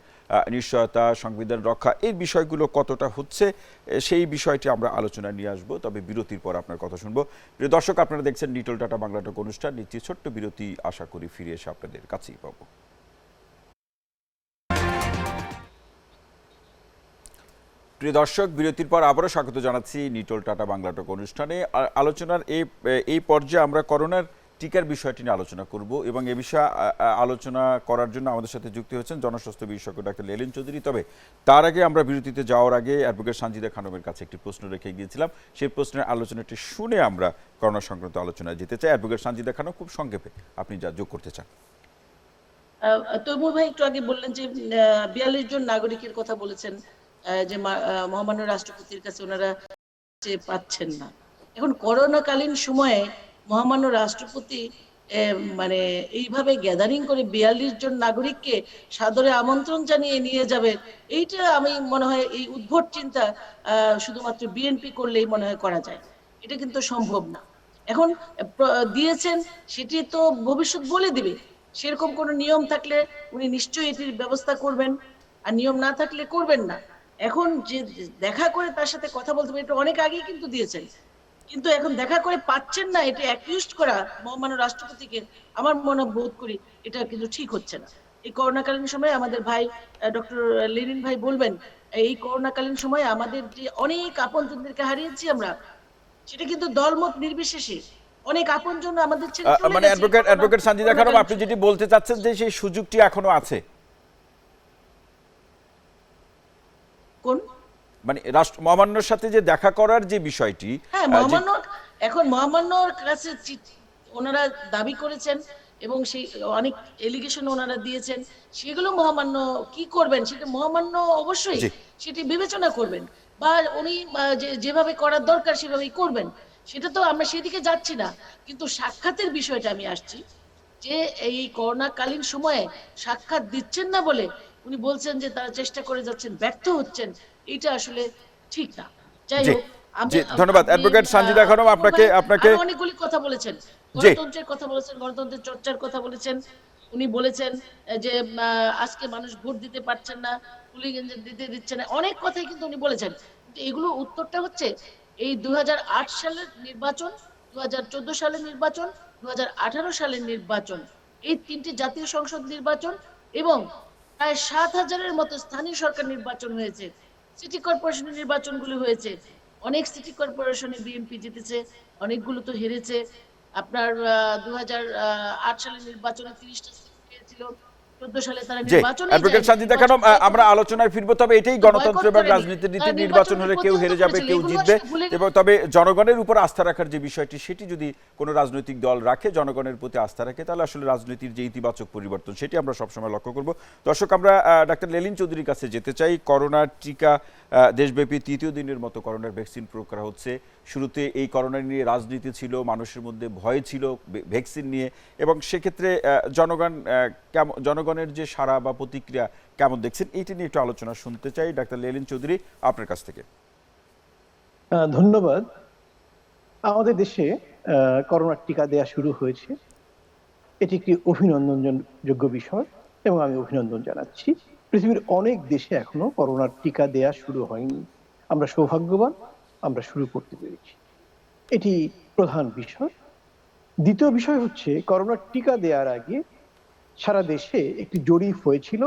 নিশ্চয়তা, সংবিধান রক্ষা, এই বিষয়গুলো কতটা হচ্ছে সেই বিষয়টি আমরা আলোচনায় নিয়ে আসবো, তবে বিরতির পর আপনার কথা শুনবো। প্রিয় দর্শক, আপনারা দেখছেন নিটল টাটা বাংলা টক অনুষ্ঠান। নিচ্ছি ছোট্ট বিরতি, আশা করি ফিরে এসে আপনাদের কাছেই পাবো। প্রিয় দর্শক, বিরতির পর আবারও স্বাগত জানাচ্ছি নিটল টাটা বাংলা টক অনুষ্ঠানে। আলোচনার এই পর্যায়ে আমরা করোনার টিকার বিষয়টি নিয়ে আলোচনা করব এবং এ বিষয়ে আলোচনা করার জন্য আমাদের সাথে যুক্ত হয়েছেন জনস্বাস্থ্য বিশেষজ্ঞ ডাক্তার লেলিন চৌধুরী। তবে তার আগে আমরা বিরতিতে যাওয়ার আগে অ্যাডভোকেট সানজিদা খানমের কাছে একটি প্রশ্ন রেখে গিয়েছিলাম। সেই প্রশ্নের আলোচনাটি শুনে আমরা করোনা সংক্রান্ত আলোচনায় যেতে চাই। অ্যাডভোকেট সানজিদা খানম, খুব সংক্ষেপে আপনি যা যোগ করতে চান। তৈমুর ভাই একটু আগে বললেন যে 42 জন নাগরিকের কথা বলেছেন, যে মহামান্য রাষ্ট্রপতির কাছে ওনারা যে পাচ্ছেন না। এখন করোনাকালীন সময়ে মহামান্য রাষ্ট্রপতি মানে এইভাবে গ্যাদারিং করে 42 জন নাগরিককে সাদরে আমন্ত্রণ জানিয়ে নিয়ে যাবে, এইটা আমি মনে হয় এই উদ্ভট চিন্তা শুধুমাত্র বিএনপি করলেই মনে হয় করা যায়। এটা কিন্তু সম্ভব না। এখন দিয়েছেন, সেটি তো ভবিষ্যৎ বলে দিবে। সেরকম কোনো নিয়ম থাকলে উনি নিশ্চয়ই এটির ব্যবস্থা করবেন, আর নিয়ম না থাকলে করবেন না। এখন যে দেখা করে তার সাথে কথা বলতে হবে, এটা অনেক আগেই কিন্তু দিয়েছেন, কিন্তু এখন দেখা করে পাচ্ছেন না, এটা অ্যাকিউজড করা মহামান্য রাষ্ট্রপতিকে আমার মনে বোধ করি এটা কিন্তু ঠিক হচ্ছে না। এই করোনাকালীন সময়ে আমাদের ভাই ডক্টর লেনিন ভাই বলবেন, এই করোনাকালীন সময়ে আমাদের যে অনেক আপনজনদেরকে হারিয়েছি আমরা, সেটা কিন্তু দলমত নির্বিশেষে অনেক আপনজন আমাদের ছেড়ে চলে মানে গেছে। অ্যাডভোকেট সানজিদা খানম, আপনি যেটি বলতে চাচ্ছেন যে সেই সুযোগটি এখনো আছে, কোন মানে মহামান্যর সাথে যে দেখা করার যে বিষয়টি। হ্যাঁ, মহামান্য এখন মহামান্যর কাছে ওনারা দাবি করেছেন এবং সেই অনেক এলিগেশন ওনারা দিয়েছেন, সেগুলো মহামান্য কি করবেন সেটা মহামান্য অবশ্যই জি সেটি বিবেচনা করবেন, বা উনি যেভাবে করার দরকার সেভাবেই করবেন। সেটা তো আমরা সেদিকে যাচ্ছি না, কিন্তু সাক্ষাতের বিষয়টা আমি আসছি, যে এই করোনাকালীন সময়ে সাক্ষাৎ দিচ্ছেন না বলে উনি বলছেন যে তারা চেষ্টা করে যাচ্ছেন, ব্যর্থ হচ্ছেন। এটা আসলে ঠিক না। যাই জি হোক, আমি জি, ধন্যবাদ অ্যাডভোকেট সানজিদা খানম। আপনাকে আরো অনেকগুলি কথা বলেছেন, জি গণতন্ত্রের কথা বলেছেন, গণতন্ত্রের চর্চার কথা বলেছেন। উনি বলেছেন যে আজকে মানুষ ভোট দিতে পারছেন না, পুলিং এজেন্ট দিতে দিচ্ছে না, অনেক কথাই কিন্তু উনি বলেছেন। কিন্তু এগুলো উত্তরটা হচ্ছে এই 2008 সালের নির্বাচন, 2014 সালের নির্বাচন, 2018 সালের নির্বাচন, এই তিনটি জাতীয় সংসদ নির্বাচন এবং প্রায় 7,000-এর মতো স্থানীয় সরকার নির্বাচন হয়েছে, সিটি কর্পোরেশনের নির্বাচনগুলো হয়েছে। অনেক সিটি কর্পোরেশনে বিএনপি জিতেছে, অনেকগুলো তো হেরেছে। আপনার 2008 সালের নির্বাচনে 30টা সিট পেয়েছিল, 14 সালে তারা জি, নির্বাচনে অ্যাডভোকেট সানজিদা খানম, আমরা আলোচনায় ফিরবো, তবে এটাই গণতন্ত্র এবং রাজনীতির নীতি। নির্বাচন হলে কেউ হেরে যাবে, কেউ জিতবে, এবং তবে জনগণের উপর আস্থা রাখার যে বিষয়টি, সেটি যদি কোনো রাজনৈতিক দল রাখে, জনগণের প্রতি আস্থা রাখে, তাহলে আসলে রাজনীতির যে ইতিবাচক পরিবর্তন সেটি আমরা সবসময় লক্ষ্য করব। দর্শক, আমরা ডাক্তার লেলিন চৌধুরীর কাছে যেতে চাই। করোনার টিকা দেশব্যাপী তৃতীয় দিনের মতো করোনার ভ্যাকসিন প্রয়োগ করা হচ্ছে। শুরুতে এই করোনা নিয়ে রাজনীতি ছিল, মানুষের মধ্যে ভয় ছিল ভ্যাকসিন নিয়ে, এবং সেক্ষেত্রে জনগণের যে সাড়া বা প্রতিক্রিয়া কেমন দেখছেন, এইটা নিয়ে একটু আলোচনা শুনতে চাই। ডাক্তার লেলিন চৌধুরী, আপনার কাছ থেকে। ধন্যবাদ। আমাদের দেশে করোনার টিকা দেয়া শুরু হয়েছে, এটি একটি অভিনন্দনযোগ্য বিষয় এবং আমি অভিনন্দন জানাচ্ছি। পৃথিবীর অনেক দেশে এখনো করোনার টিকা দেয়া শুরু হয়নি। আমরা সৌভাগ্যবান, আমরা শুরু করতে পেরেছি, এটি প্রধান বিষয়। দ্বিতীয় বিষয় হচ্ছে, করোনার টিকা দেওয়ার আগে সারা দেশে একটি জরিপ হয়েছিল।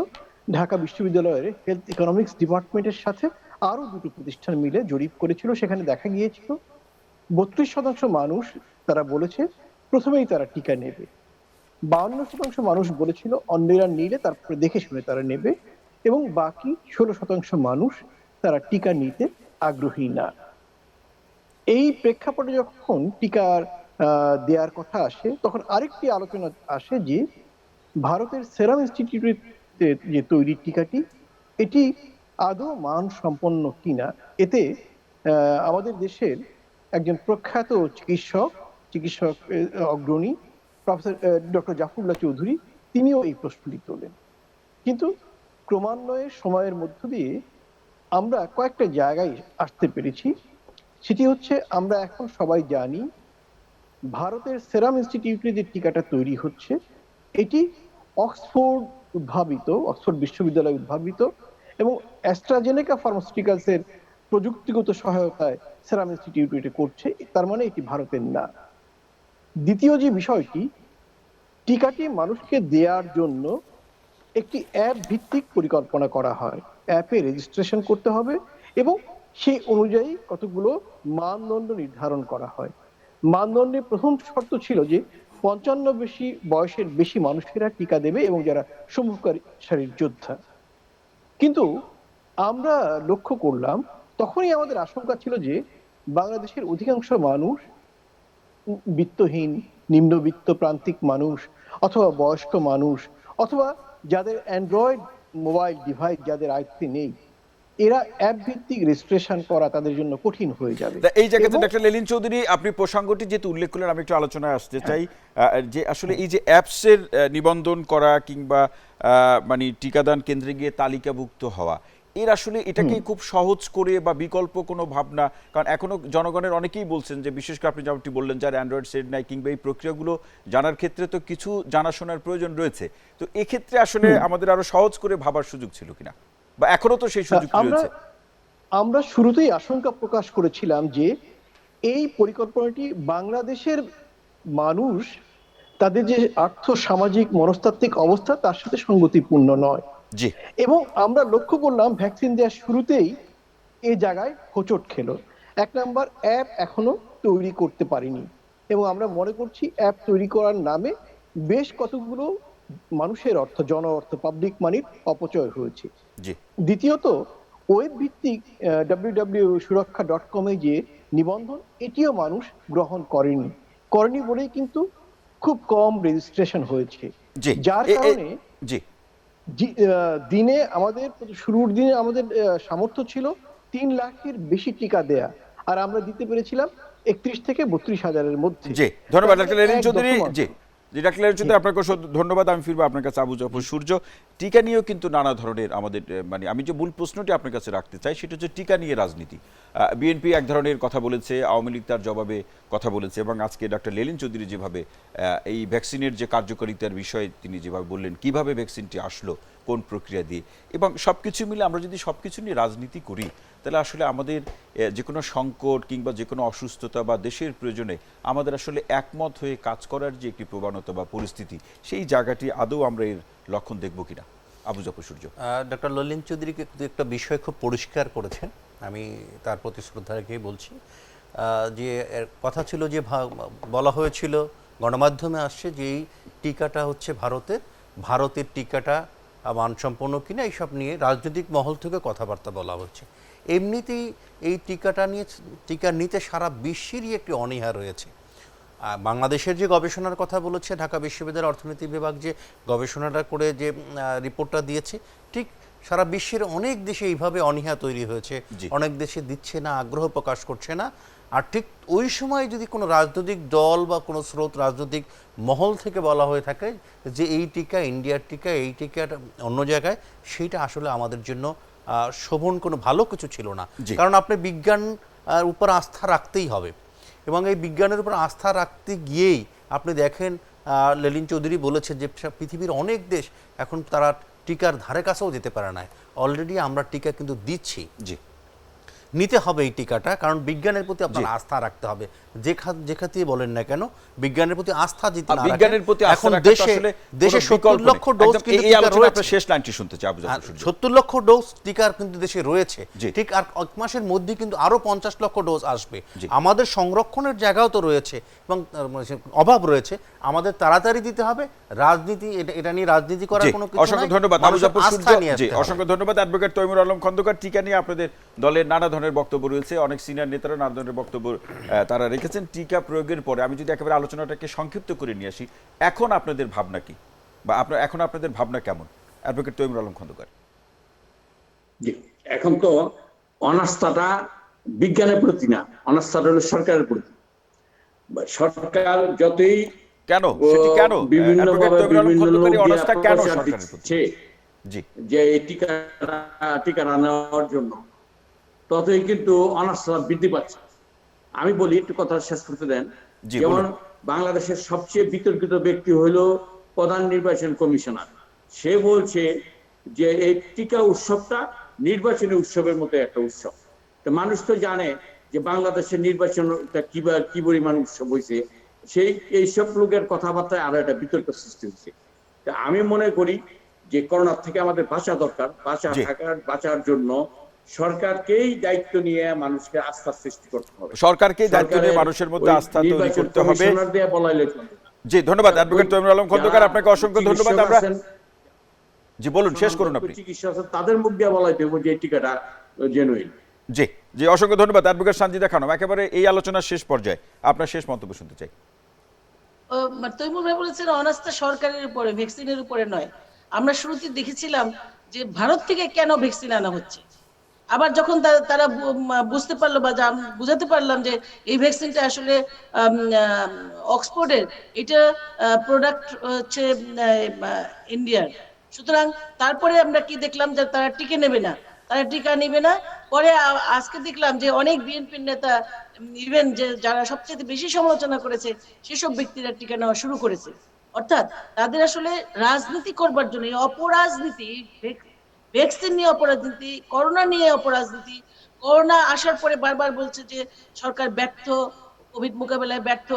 ঢাকা বিশ্ববিদ্যালয়ের হেলথ ইকোনমিক্স ডিপার্টমেন্টের সাথে আরো দুটো প্রতিষ্ঠান মিলে জরিপ করেছিল। সেখানে দেখা গিয়েছিল 32% মানুষ তারা বলেছে প্রথমেই তারা টিকা নেবে, 52% মানুষ বলেছিল অন্যেরা নিলে তারপরে দেখে শুনে তারা নেবে, এবং বাকি 16% মানুষ তারা টিকা নিতে আগ্রহী না। এই প্রেক্ষাপটে যখন টিকার দেওয়ার কথা আসে, তখন আরেকটি আলোচনা আসে যে ভারতের সেরাম ইনস্টিটিউটের যে তৈরি টিকাটি, এটি আদৌ মানসম্পন্ন কিনা। এতে আমাদের দেশের একজন প্রখ্যাত চিকিৎসক অগ্রণী প্রফেসর ডক্টর জাফরুল্লাহ চৌধুরী তিনিও এই প্রশ্নটি তোলেন। কিন্তু ক্রমান্বয়ে সময়ের মধ্য দিয়ে আমরা কয়েকটা জায়গায় আসতে পেরেছি। সেটি হচ্ছে, আমরা এখন সবাই জানি ভারতের সেরাম ইনস্টিটিউটে যে টিকাটা তৈরি হচ্ছে এটি অক্সফোর্ড বিশ্ববিদ্যালয় উদ্ভাবিত এবং অ্যাস্ট্রাজেনেকা ফার্মাসিউটিক্যালসের প্রযুক্তিগত সহায়তায় সেরাম ইনস্টিটিউট এটি করছে, তার মানে এটি ভারতের না। দ্বিতীয় যে বিষয়টি, টিকাটি মানুষকে দেওয়ার জন্য একটি অ্যাপ ভিত্তিক পরিকল্পনা করা হয়। অ্যাপে রেজিস্ট্রেশন করতে হবে এবং সেই অনুযায়ী কতগুলো মানদণ্ড নির্ধারণ করা হয়। মানদণ্ডের প্রথম শর্ত ছিল যে 55 বয়সের বেশি মানুষেরা টিকা দেবে এবং যারা সম্মুখকারী সারির যোদ্ধা। কিন্তু আমরা লক্ষ্য করলাম, তখনই আমাদের আশঙ্কা ছিল যে বাংলাদেশের অধিকাংশ মানুষ বিত্তহীন, নিম্নবিত্ত প্রান্তিক মানুষ, অথবা বয়স্ক মানুষ, অথবা যাদের অ্যান্ড্রয়েড মোবাইল ডিভাইস যাদের আয়ত্তে নেই, এরা অ্যাপ ভিত্তিক রেজিস্ট্রেশন করা তাদের জন্য কঠিন হয়ে যাবে। এই জায়গাতে ডক্টর লেলিন চৌধুরী, আপনি প্রসঙ্গটি যেহেতু উল্লেখ করলেন, আমি একটু আলোচনায় আসতে চাই যে আসলে এই যে অ্যাপসের নিবন্ধন করা কিংবা মানে টিকাদান কেন্দ্রে গিয়ে তালিকাভুক্ত হওয়া, এর আসলে এটাকে খুব সহজ করে বা বিকল্প কোনো ভাবনা, কারণ এখনো জনগণের অনেকেই বলছেন যে, বিশেষ করে আপনি যেমনটি বললেন যার অ্যান্ড্রয়েড সেট নাই কিংবা এই প্রক্রিয়াগুলো জানার ক্ষেত্রে তো কিছু জানাশোনার প্রয়োজন রয়েছে, তো এক্ষেত্রে আসলে আমাদের আরো সহজ করে ভাবার সুযোগ ছিল কিনা, বা এখনো তো সেই সুযোগ রয়েছে? আমরা শুরুতেই আশঙ্কা প্রকাশ করেছিলাম যে এই পরিকল্পনাটি বাংলাদেশের মানুষ তাদের যে আর্থ সামাজিক মনস্তাত্ত্বিক অবস্থা তার সাথে সঙ্গতিপূর্ণ নয়। জি। এবং আমরা লক্ষ্য করলাম ভ্যাকসিন দেওয়ার শুরুতেই এই জায়গায় হোঁচট খেলো। এক নাম্বার, অ্যাপ এখনো তৈরি করতে পারিনি এবং আমরা মনে করছি অ্যাপ তৈরি করার নামে বেশ কতগুলো মানুষের অর্থ, জন অর্থ, পাবলিক মানির অপচয় হয়েছে। দ্বিতীয়ত, ওয়েব ভিত্তিক www.surakha.com যে নিবন্ধন, এটিও মানুষ গ্রহণ করেনি বলেই কিন্তু খুব কম রেজিস্ট্রেশন হয়েছে, যার কারণে দিনে আমাদের শুরুর দিনে আমাদের সামর্থ্য ছিল 3 লাখের বেশি টিকা দেয়া, আর আমরা দিতে পেরেছিলাম 31 থেকে 32 হাজারের মধ্যে। জি, ধন্যবাদ ডক্টর লেলিন চৌধুরী। জি ডাক্তার লেলিন চৌধুরী, আপনাকে ধন্যবাদ। আমি ফিরবো আপনার কাছে আবু জাফর সূর্য। টিকা নিয়েও কিন্তু নানা ধরনের আমাদের, মানে আমি যে মূল প্রশ্নটি আপনার কাছে রাখতে চাই সেটা হচ্ছে টিকা নিয়ে রাজনীতি। বিএনপি এক ধরনের কথা বলেছে, আওয়ামী লীগ তার জবাবে কথা বলেছে, এবং আজকে ডক্টর লেলিন চৌধুরী যেভাবে এই ভ্যাকসিনের যে কার্যকারিতার বিষয়ে তিনি যেভাবে বললেন, কিভাবে ভ্যাকসিনটি আসলো, কোন প্রক্রিয়া দিয়ে, এবং সব কিছু মিলে আমরা যদি সব কিছু নিয়ে রাজনীতি করি তাহলে আসলে আমাদের যে কোনো সংকট কিংবা যে কোনো অসুস্থতা বা দেশের প্রয়োজনে আমাদের আসলে একমত হয়ে কাজ করার যে একটি প্রবণতা বা পরিস্থিতি, সেই জায়গাটি আদৌ আমরা এর লক্ষণ দেখব কিনা। আবু জাফর সূর্য। ডক্টর লেলিন চৌধুরীকে একটা বিষয় খুব পরিষ্কার করেছেন, আমি তার প্রতি শ্রদ্ধা রেখেই বলছি। যে কথা ছিল যে বলা হয়েছিল, গণমাধ্যমে আসছে যে এই টিকাটা হচ্ছে ভারতের টিকাটা মানসম্পন্ন কিনা, এইসব নিয়ে রাজনৈতিক মহল থেকে কথাবার্তা বলা হচ্ছে। এমনিতেই এই টিকা নিতে সারা বিশ্বেরই একটি অনীহা রয়েছে। বাংলাদেশের যে গবেষণার কথা বলেছে ঢাকা বিশ্ববিদ্যালয়ের অর্থনীতি বিভাগ যে গবেষণাটা করে যে রিপোর্টটা দিয়েছে, ঠিক সারা বিশ্বের অনেক দেশে এইভাবে অনীহা তৈরি হয়েছে, অনেক দেশে দিচ্ছে না, আগ্রহ প্রকাশ করছে না। আর ঠিক ওই সময় যদি কোনো রাজনৈতিক দল বা কোনো স্রোত রাজনৈতিক মহল থেকে বলা হয়ে থাকে যে এই টিকা ইন্ডিয়ার টিকা, এই টিকাটা অন্য জায়গায়, সেইটা আসলে আমাদের জন্য শোভন কোনো ভালো কিছু ছিল না। কারণ আপনি বিজ্ঞান উপর আস্থা রাখতেই হবে, এবং এই বিজ্ঞানের উপর আস্থা রাখতে গিয়েই আপনি দেখেন লেলিন চৌধুরী বলেছেন যে পৃথিবীর অনেক দেশ এখন তারা টিকার ধারে কাছেও যেতে পারে না। অলরেডি আমরা টিকা কিন্তু দিচ্ছি। নিতে হবে এই টিকাটা, কারণ বিজ্ঞানের প্রতি আপনার আস্থা রাখতে হবে। যে খাতিয়ে বলেন না কেন, বিজ্ঞানের প্রতি আস্থা দিতে না বিজ্ঞানের প্রতি এখন দেশে 70 লক্ষ ডোজ কিন্তু টিকা রয়েছে। শেষ লাইনটি শুনতে চাই আবু জাফর সূর্য। 70 লক্ষ ডোজ টিকার কিন্তু দেশে রয়েছে, ঠিক আর এক মাসের মধ্যে কিন্তু আরো 50 লক্ষ ডোজ আসবে। আমাদের সংরক্ষণের জায়গাও তো রয়েছে এবং অভাব রয়েছে, আমাদের তাড়াতাড়ি দিতে হবে। রাজনীতি এটা নিয়ে রাজনীতি করার কোনো কিছু নাই। অসংখ্য ধন্যবাদ আবু জাফর সূর্য। জি, অসংখ্য ধন্যবাদ অ্যাডভোকেট তৈমুর আলম খন্দকার। টিকা নিয়ে আপনাদের দলের নানা ধরনের বক্তব্য রয়েছে, অনেক সিনিয়র নেতারা নানা ধরনের বক্তব্য তারা রেখেছেন। টিকা প্রয়োগের পরে আমি যদি একেবারে আলোচনাটাকে সংক্ষিপ্ত করে নিয়ে আসি, এখন আপনাদের ভাবনা কি, বা এখন আপনাদের ভাবনা কেমন, অ্যাডভোকেট তৈমুর আলম খন্দকার? এখন তো অনাস্থাটা বিজ্ঞানের প্রতি না, অনাস্থাটা হলো সরকারের প্রতি। সরকার যতই কেন ও সেটি কেন বিভিন্ন অ্যাডভোকেট ভাবে তৈমুর আলম বিভিন্ন লোক খন্দকারী দিয়ে অনাস্থা কেন প্রচার সরকারের প্রতি? দিচ্ছে জি যে এই টিকা না নেওয়ার জন্য, ততই কিন্তু অনাস্থা বৃদ্ধি পাচ্ছে। আমি বলি, একটু কথা শেষ করতে দেন। জি যেমন বলুন। বাংলাদেশের সবচেয়ে বিতর্কিত ব্যক্তি হইল প্রধান নির্বাচন কমিশনার। সে বলছে যে এই টিকা উৎসবটা নির্বাচনী উৎসবের মতো একটা উৎসব। তো মানুষ তো জানে যে বাংলাদেশের নির্বাচনটা কি পরিমাণ উৎসব হয়েছে। সেই এইসব লোকের কথাবার্তায় আরো একটা বিতর্ক সৃষ্টি হচ্ছে। তা আমি মনে করি যে করোনার থেকে আমাদের বাঁচা দরকার। জি বাঁচার জন্য সরকারকেই দায়িত্ব নিয়ে মানুষকে আস্থা সৃষ্টি করতে হবে। সরকারকেই দায়িত্ব নিয়ে সরকারের মানুষের মধ্যে ওই আস্থা তৈরি নির্বাচন করতে হবে। কমিশনার দিয়ে বলাইলে চলবে না। জি ধন্যবাদ ওই অ্যাডভোকেট তৈমুর আলম খন্দকার, যারা আপনাকে অসংখ্য ধন্যবাদ। চিকিৎসক আমরা আছেন, জি বলুন, শেষ করুন আপনি। চিকিৎসক আছেন, তাদের মুখ দিয়ে বলাই দেবো যে এই টিকাটা জেনুইন। জি জি অসংখ্য ধন্যবাদ অ্যাডভোকেট সানজিদা খানম। একেবারে এই আলোচনার শেষ পর্যায়ে আপনার শেষ মন্তব্য শুনতে চাই। তৈমুর ভাই বলেছেন অনাস্থা সরকারের উপরে, ভ্যাকসিনের উপরে নয়। আমরা শুরুতে দেখেছিলাম যে ভারত থেকে কেন ভ্যাকসিন আনা হচ্ছে। আবার যখন তারা বুঝতে পারলো বা বুঝাতে পারলাম যে এই ভ্যাকসিনটা আসলে অক্সফোর্ডের, এটা প্রোডাক্ট হচ্ছে ইন্ডিয়ার। সুতরাং তারপরে আমরা কি দেখলাম যে তারা টিকে নেবে না, তারা টিকা নেবে না। পরে আজকে দেখলাম যে অনেক বিএনপির নেতা, ইভেন যে যারা সবচেয়ে বেশি সমালোচনা করেছে সেসব ব্যক্তিরা টিকা নেওয়া শুরু করেছে। অর্থাৎ তাদের আসলে রাজনীতি করবার জন্য অপরাজনীতি, ভ্যাকসিন নিয়ে অপরাজনীতি, করোনা নিয়ে অপরাজনীতি। করোনা আসার পরে বারবার বলছে যে সরকার ব্যর্থ, কোভিড মোকাবেলায় ব্যর্থ।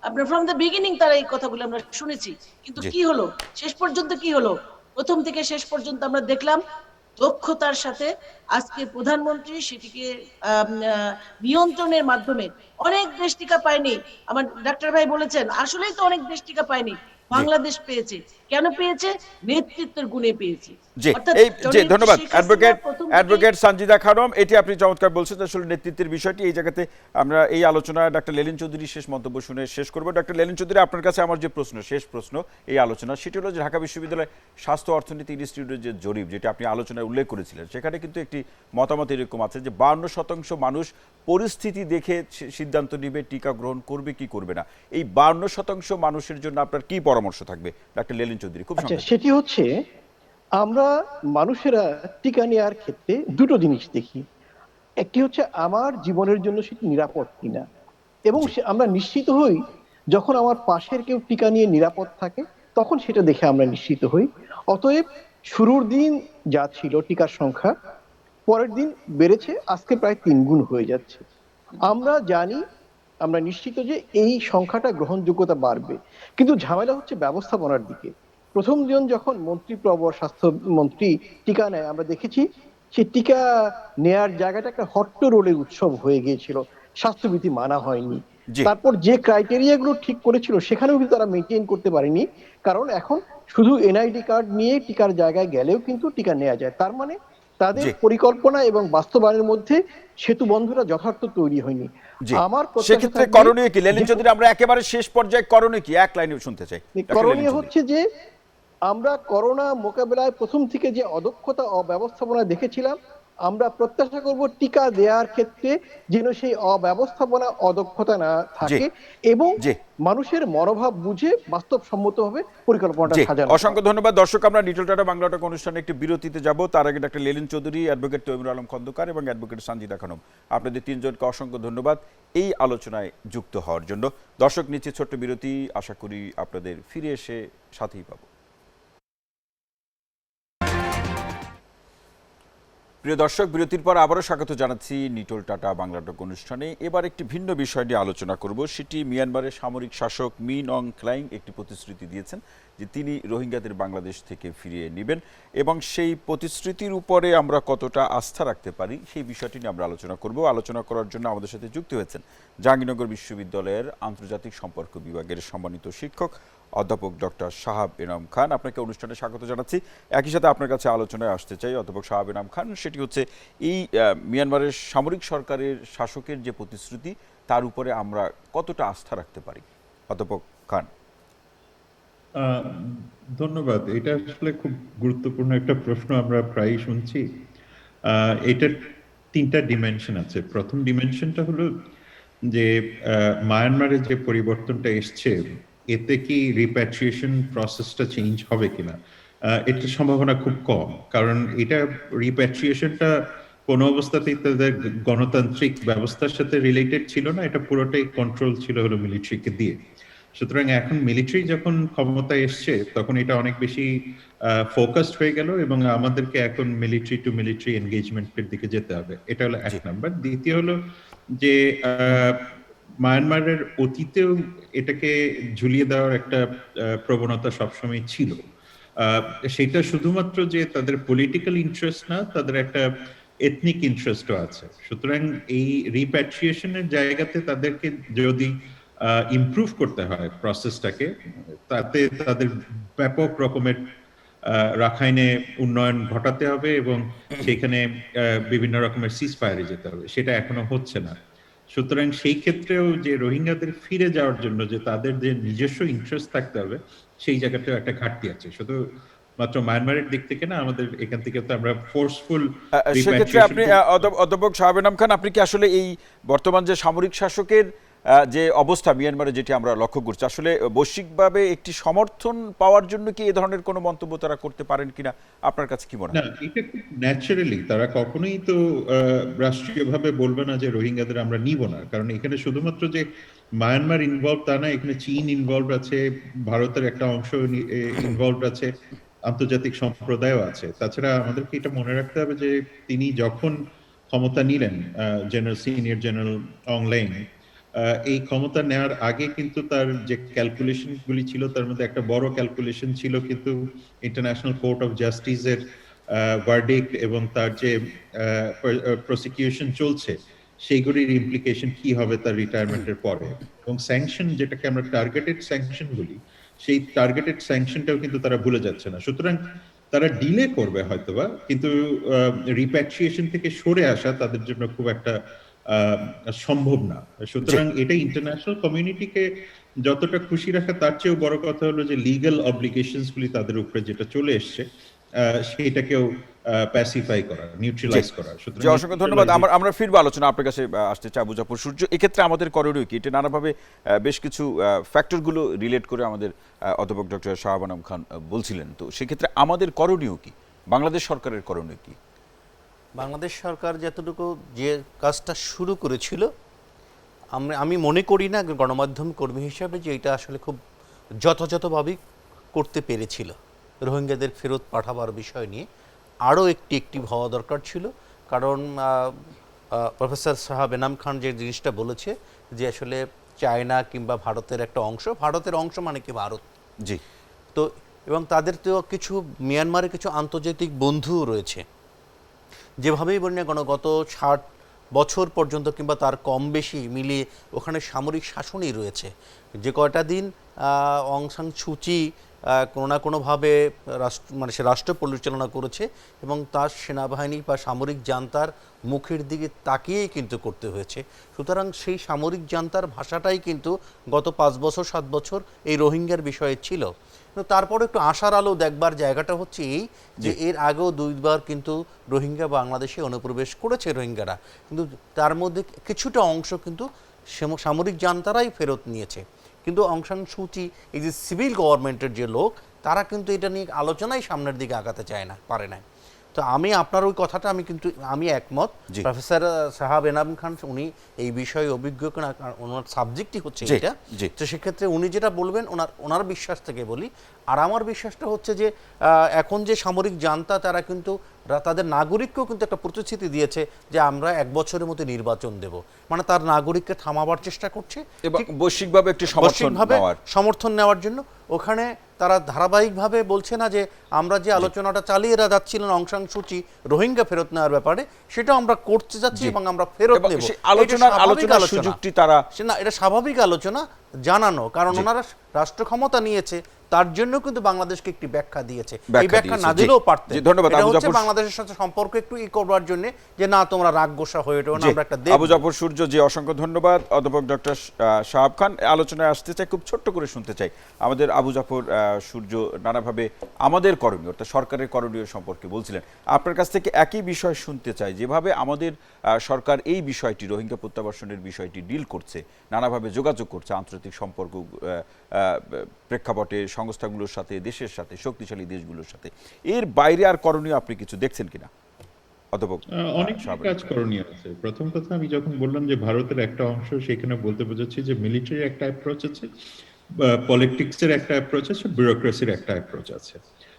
আপনার ফ্রম দ্য বিগিনিং তারা এই কথাগুলো আমরা শুনেছি, কিন্তু জি কি হলো শেষ পর্যন্ত? কি হলো প্রথম থেকে শেষ পর্যন্ত আমরা দেখলাম দক্ষতার সাথে আজকে প্রধানমন্ত্রী সেটিকে নিয়ন্ত্রণের মাধ্যমে অনেক দেশ টিকা পায়নি। আমার ডাক্তার ভাই বলেছেন আসলেই তো অনেক দেশ টিকা পায়নি, জি বাংলাদেশ পেয়েছে। কেন পেয়েছে? নেতৃত্বের গুণে পেয়েছে। জি অর্থাৎ এই জি জননেত্রী ধন্যবাদ শেখ হাসিনা প্রথম থেকেই অ্যাডভোকেট সানজিদা খানম। এটি আপনি চমৎকার বলছেন, আসলে নেতৃত্বের বিষয়টি। এই জায়গাতে আমরা এই আলোচনা ডাক্তার লেলিন চৌধুরীর শেষ মন্তব্য শুনে শেষ করব। ডাক্তার লেলিন চৌধুরী, আপনার কাছে আমার যে প্রশ্ন, শেষ প্রশ্ন এই আলোচনা, সেটি হলো যে ঢাকা বিশ্ববিদ্যালয় স্বাস্থ্য অর্থনীতি ইনস্টিটিউটের যে জরিপ, যেটা আপনি আলোচনায় উল্লেখ করেছিলেন, সেখানে কিন্তু একটি মতামত এরকম আছে যে 52% মানুষ পরিস্থিতি দেখে সিদ্ধান্ত নিবে টিকা গ্রহণ করবে কি করবে না। এই 52% মানুষের জন্য আপনার কি পরামর্শ থাকবে ডাক্তার লেলিন চৌধুরী? খুব আচ্ছা, সংক্ষেপে। সেটি হচ্ছে আমরা মানুষেরা টিকা নেওয়ার ক্ষেত্রে দুটো জিনিস দেখি। একটি হচ্ছে আমার জীবনের জন্য সেটি নিরাপদ কিনা, এবং আমরা নিশ্চিত হই যখন আমার পাশের কেউ টিকা নিয়ে নিরাপদ থাকে, তখন সেটা দেখে আমরা নিশ্চিত হই। অতএব শুরুর দিন যা ছিল টিকার সংখ্যা, পরের দিন বেড়েছে, আজকে প্রায় 3 গুণ হয়ে যাচ্ছে। আমরা জানি, আমরা নিশ্চিত যে এই সংখ্যাটা গ্রহণযোগ্যতা বাড়বে, কিন্তু ঝামেলা হচ্ছে ব্যবস্থাপনার দিকে। প্রথম দিন যখন মন্ত্রীপ্রবর স্বাস্থ্যমন্ত্রী টিকা নেয়, আমরা দেখেছি সেই টিকা নেয়ার জায়গাটা একটা হট্টরোলের উৎসব হয়ে গিয়েছিল, স্বাস্থ্যবিধি মানা হয়নি। জি তারপর যে ক্রাইটেরিয়াগুলো ঠিক করেছিল সেখানেও কিন্তু তারা মেনটেন করতে পারেনি, কারণ এখন শুধু এনআইডি কার্ড নিয়ে টিকার জায়গায় গেলেও কিন্তু টিকা নেওয়া যায়। তার মানে তাদের জি পরিকল্পনা এবং বাস্তবায়নের মধ্যে সেতু বন্ধুরা যথার্থ তৈরি হয়নি। জি আমার প্রত্যাশা সেক্ষেত্রে থাকবে করণীয় কি লেলিন যে চৌধুরী? আমরা একেবারে শেষ পর্যায়ে করণীয় কি এক লাইনে শুনতে চাই ডাক্তার লেলিন করণীয় চৌধুরী। হচ্ছে যে আমরা করোনা মোকাবেলায় প্রথম থেকে যে অদক্ষতা অব্যবস্থাপনা দেখেছিলাম, আমরা প্রত্যাশা করব টিকা দেওয়ার ক্ষেত্রে যেন সেই অব্যবস্থাপনা অদক্ষতা না জি থাকে, এবং জি মানুষের মনোভাব বুঝে বাস্তবসম্মতভাবে পরিকল্পনাটা জি সাজানো। অসংখ্য ধন্যবাদ। দর্শক, আমরা ডিটেল টাটা বাংলা টক অনুষ্ঠানে একটি বিরতিতে যাব। তার আগে ডাক্তার লেলিন চৌধুরী, অ্যাডভোকেট তৈমুর আলম খন্দকার এবং অ্যাডভোকেট সানজিদা খানম, আপনাদের তিনজনকে অসংখ্য ধন্যবাদ এই আলোচনায় যুক্ত হওয়ার জন্য। দর্শক, নিচ্ছে ছোট্ট বিরতি, আশা করি আপনাদের ফিরে এসে সাথেই পাবো। প্রিয় দর্শক, বিরতির পর আবারও স্বাগত জানাচ্ছি নিটোল টাটা বাংলা টক অনুষ্ঠানে। এবার একটি ভিন্ন বিষয় নিয়ে আলোচনা করব। সেটি মিয়ানমারের সামরিক শাসক মিন অং ক্লাইং একটি প্রতিশ্রুতি দিয়েছেন যে তিনি রোহিঙ্গাদের বাংলাদেশ থেকে ফিরিয়ে নেবেন, এবং সেই প্রতিশ্রুতির উপরে আমরা কতটা আস্থা রাখতে পারি সেই বিষয়টি নিয়ে আমরা আলোচনা করব। আলোচনা করার জন্য আমাদের সাথে যুক্ত হয়েছেন জাহাঙ্গীরনগর বিশ্ববিদ্যালয়ের আন্তর্জাতিক সম্পর্ক বিভাগের সম্মানিত শিক্ষক অধ্যাপক ডক্টর শাহাব এনাম খান। আপনাকে অনুষ্ঠানে স্বাগত জানাচ্ছি। একই সাথে আপনার কাছে আলোচনায় আসতে চাই অধ্যাপক শাহাব এনাম খান, সেটি হচ্ছে এই মিয়ানমারের সামরিক সরকারের শাসকের যে প্রতিশ্রুতি, তার উপরে আমরা কতটা আস্থা রাখতে পারি? অধ্যাপক খান। ধন্যবাদ। এটা আসলে খুব গুরুত্বপূর্ণ একটা প্রশ্ন, আমরা প্রায়ই শুনছি। এটার 3টা ডিমেনশন আছে। প্রথম ডিমেনশনটা হলো যে মায়ানমারে যে পরিবর্তনটা এসছে, এতে কি রিপ্যাট্রিয়েশন প্রসেসটা চেঞ্জ হবে কিনা, এটার সম্ভাবনা খুব কম, কারণ এটা রিপ্যাট্রিয়েশনটা কোনো অবস্থাতেই তাদের গণতান্ত্রিক ব্যবস্থার সাথে রিলেটেড ছিল না, এটা পুরোটাই কন্ট্রোল ছিল হলো মিলিটারিকে দিয়ে। সুতরাং এখন মিলিটারি যখন ক্ষমতায় এসছে তখন এটা অনেক বেশি ফোকাসড হয়ে গেল এবং আমাদেরকে এখন মিলিটারি টু মিলিটারি এনগেজমেন্টের দিকে যেতে হবে। এটা হলো এক নাম্বার। দ্বিতীয় হলো যে মায়ানমারের অতীতেও এটাকে ঝুলিয়ে দেওয়ার একটা প্রবণতা সবসময় ছিল। সেটা শুধুমাত্র যে তাদের পলিটিক্যাল ইন্টারেস্ট না, তাদের একটা এথনিক ইন্টারেস্টও আছে। সুতরাং এই রিপ্যাট্রিয়েশনের জায়গাতে তাদেরকে যদি ইমপ্রুভ করতে হয় প্রসেসটাকে, তাতে তাদের ব্যাপক রকমের রাখাইনে উন্নয়ন ঘটাতে হবে এবং সেখানে বিভিন্ন রকমের সিজফায়ারে যেতে হবে, সেটা এখনো হচ্ছে না। সুতরাং সেই ক্ষেত্রেও যে রোহিঙ্গাদের ফিরে যাওয়ার জন্য যে তাদের যে নিজস্ব ইন্টারেস্ট থাকতে হবে, সেই জায়গাটাও একটা ঘাটতি আছে। শুধু মাত্র মায়ানমারের দিক থেকে না, আমাদের এখান থেকে তো আমরা ফোর্সফুল সেক্ষেত্রে আপনি অধ্যাপক শাহাব এনাম খান, আপনি কি আসলে এই বর্তমান যে সামরিক শাসকের যে অবস্থা মিয়ানমারে, যেটি আমরা লক্ষ্য করছি, আসলে বৈশ্বিকভাবে একটি সমর্থন পাওয়ার জন্য কি এই ধরনের কোনো মন্তব্য তারা করতে পারেন কিনা, আপনার কাছে কি মনে হয়? না, এটা খুব ন্যাচারালি তারা কখনোই তো রাষ্ট্রীয়ভাবে বলবে না যে রোহিঙ্গাদের আমরা নিব না, কারণ এখানে শুধুমাত্র যে মায়ানমার ইনভলভ তা না, এখানে চীন ইনভলভ আছে, ভারতের একটা অংশ ইনভলভ আছে, আন্তর্জাতিক সম্প্রদায়ও আছে। তাছাড়া আমাদেরকে এটা মনে রাখতে হবে যে তিনি যখন ক্ষমতা নিলেন, সিনিয়র জেনারেল অং লেইং, এই ক্ষমতা নেওয়ার আগে কিন্তু তার যে ক্যালকুলেশন গুলি ছিল, তার মধ্যে একটা বড় ক্যালকুলেশন ছিল কিন্তু ইন্টারন্যাশনাল কোর্ট অফ জাস্টিসের ভার্ডিক্ট এবং তার যে প্রসিকিউশন চলছে, সেইগুলির ইমপ্লিকেশন কি হবে তার রিটায়ারমেন্টের পরে, এবং স্যাংশন যেটাকে আমরা টার্গেটেড স্যাংশন বলি, সেই টার্গেটেড স্যাংশনটাও কিন্তু তারা ভুলে যাচ্ছে না। সুতরাং তারা ডিলে করবে হয়তোবা, কিন্তু রিপ্যাট্রিয়েশন থেকে সরে আসা তাদের জন্য খুব একটা সম্ভব না। সুতরাং এটা ইন্টারন্যাশনাল কমিউনিটিকে যতটা খুশি রাখা, তার চেয়েও বড় কথা হলো যে লিগ্যাল অব্লিগেশনস গুলি তাদের উপরে যেটা চলে এসছে, সেটাকেও প্যাসিফাই করা, নিউট্রালাইজ করা। সুতরাং অসংখ্য ধন্যবাদ। আমরা ফিরবো আলোচনা, আপনার কাছে আসতে চাই জাফর সূর্য। এক্ষেত্রে আমাদের করণীয় কি? এটা নানাভাবে বেশ কিছু ফ্যাক্টরগুলো রিলেট করে আমাদের অধ্যাপক ডক্টর শাহাব আনাম খান বলছিলেন। তো সেক্ষেত্রে আমাদের করণীয় কি, বাংলাদেশ সরকারের করণীয় কি? বাংলাদেশ সরকার যতটুকু যে কাজটা শুরু করেছিল, আমি মনে করি না গণমাধ্যম কর্মী হিসাবে যে এটা আসলে খুব যথাযথভাবেই করতে পেরেছিল। রোহিঙ্গাদের ফেরত পাঠাবার বিষয় নিয়ে আরও একটি হওয়া দরকার ছিল, কারণ প্রফেসর শাহাব এনাম খান যে জিনিসটা বলেছে যে আসলে চায়না কিংবা ভারতের একটা অংশ, ভারতের অংশ মানে কি ভারত, জি, তো এবং তাদের তো কিছু মিয়ানমারে কিছু আন্তর্জাতিক বন্ধু রয়েছে, যেভাবেই বলি না কেন গত 60 বছর পর্যন্ত কিংবা তার কম বেশি মিলিয়ে ওখানে সামরিক শাসনই রয়েছে। যে কয়টা দিন অং সান সুচি কোনো না কোনোভাবে সে রাষ্ট্র পরিচালনা করেছে এবং তার সেনাবাহিনী বা সামরিক জান্তার মুখের দিকে তাকিয়েই কিন্তু করতে হয়েছে। সুতরাং সেই সামরিক জান্তার ভাষাটাই কিন্তু গত 5 বছর 7 বছর এই রোহিঙ্গার বিষয়ে ছিল। কিন্তু তারপরে একটু আশার আলো দেখবার জায়গাটা হচ্ছে এই যে এর আগেও 2বার কিন্তু রোহিঙ্গা বাংলাদেশে অনুপ্রবেশ করেছে রোহিঙ্গারা, কিন্তু তার মধ্যে কিছুটা অংশ কিন্তু সামরিক জান্তারাই ফেরত নিয়েছে। কিন্তু অং সান সুচি, এই যে সিভিল গভর্নমেন্টের যে লোক, তারা কিন্তু এটা নিয়ে আলোচনাই সামনের দিকে আগাতে চায় না, পারে না। তো আমি আপনার ওই কথাটা আমি একমত। প্রফেসর শাহাব এনাম খান উনি এই বিষয়ে অভিজ্ঞ, ওনার সাবজেক্টই হচ্ছে এটা, তো সেক্ষেত্রে উনি যেটা বলবেন ওনার বিশ্বাস থেকে বলি। আর আমার বিশ্বাসটা হচ্ছে যে এখন যে সামরিক জান্তা, তারা কিন্তু তাদের নাগরিককেও কিন্তু একটা প্রতিশ্রুতি দিয়েছে যে আমরা 1 বছরের মধ্যে নির্বাচন দেব, মানে তার নাগরিককে থামাবার চেষ্টা করছে এবং বৈশ্বিকভাবে একটি সমর্থন নেওয়ার জন্য। ওখানে তারা ধারাবাহিকভাবে বলছে না যে আমরা যে আলোচনাটা চালিয়ে যাচ্ছিলেন অং সান সুচি রোহিঙ্গা ফেরত নেওয়ার ব্যাপারে, সেটা আমরা করতে যাচ্ছি এবং আমরা ফেরত নেব। আলোচনার সুযোগটি তারা না, এটা স্বাভাবিক আলোচনা জানানো, কারণ ওনারা রাষ্ট্র ক্ষমতা নিয়েছে, তার জন্য কিন্তু বাংলাদেশকে একটি ব্যাখ্যা দিয়েছে। এই ব্যাখ্যা ব্যাখ্যা না দিয়েছে, জি। দিলেও পারতেন। জি, ধন্যবাদ এটা আবু হচ্ছে জাফর। বাংলাদেশের সাথে সম্পর্ক একটু করবার জন্য যে না তোমরা রাগ গোসা হয়ে ওঠো না, জি, আমরা একটা আবু জাফর সূর্য, জি অসংখ্য ধন্যবাদ। অধ্যাপক ডক্টর শাহাব খান, আলোচনায় আসতে চাই, খুব ছোট্ট করে শুনতে চাই আমাদের আবু জাফর সূর্য নানাভাবে আমাদের করণীয় অর্থাৎ সরকারের করণীয় সম্পর্কে বলছিলেন। আপনার কাছ থেকে একই বিষয় শুনতে চাই, যেভাবে আমাদের সরকার এই বিষয়টি রোহিঙ্গা প্রত্যাবাসনের বিষয়টি ডিল করছে, নানাভাবে যোগাযোগ করছে আন্তর্জাতিক সম্পর্ক প্রেক্ষাপটে সংস্থাগুলোর সাথে, দেশের সাথে, শক্তিশালী দেশগুলোর সাথে, এর বাইরে আর করণীয় আপনি কিছু দেখছেন কিনা অধ্যাপক? অনেক কাজ করণীয় আছে। প্রথম কথা, আমি যখন বললাম যে ভারতের একটা অংশ, সেখানে বলতে বোঝাচ্ছি যে মিলিটারি একটা অ্যাপ্রোচ আছে, পলিটিক্সের একটা অ্যাপ্রোচ আছে, ব্যুরোক্রেসির একটা অ্যাপ্রোচ আছে।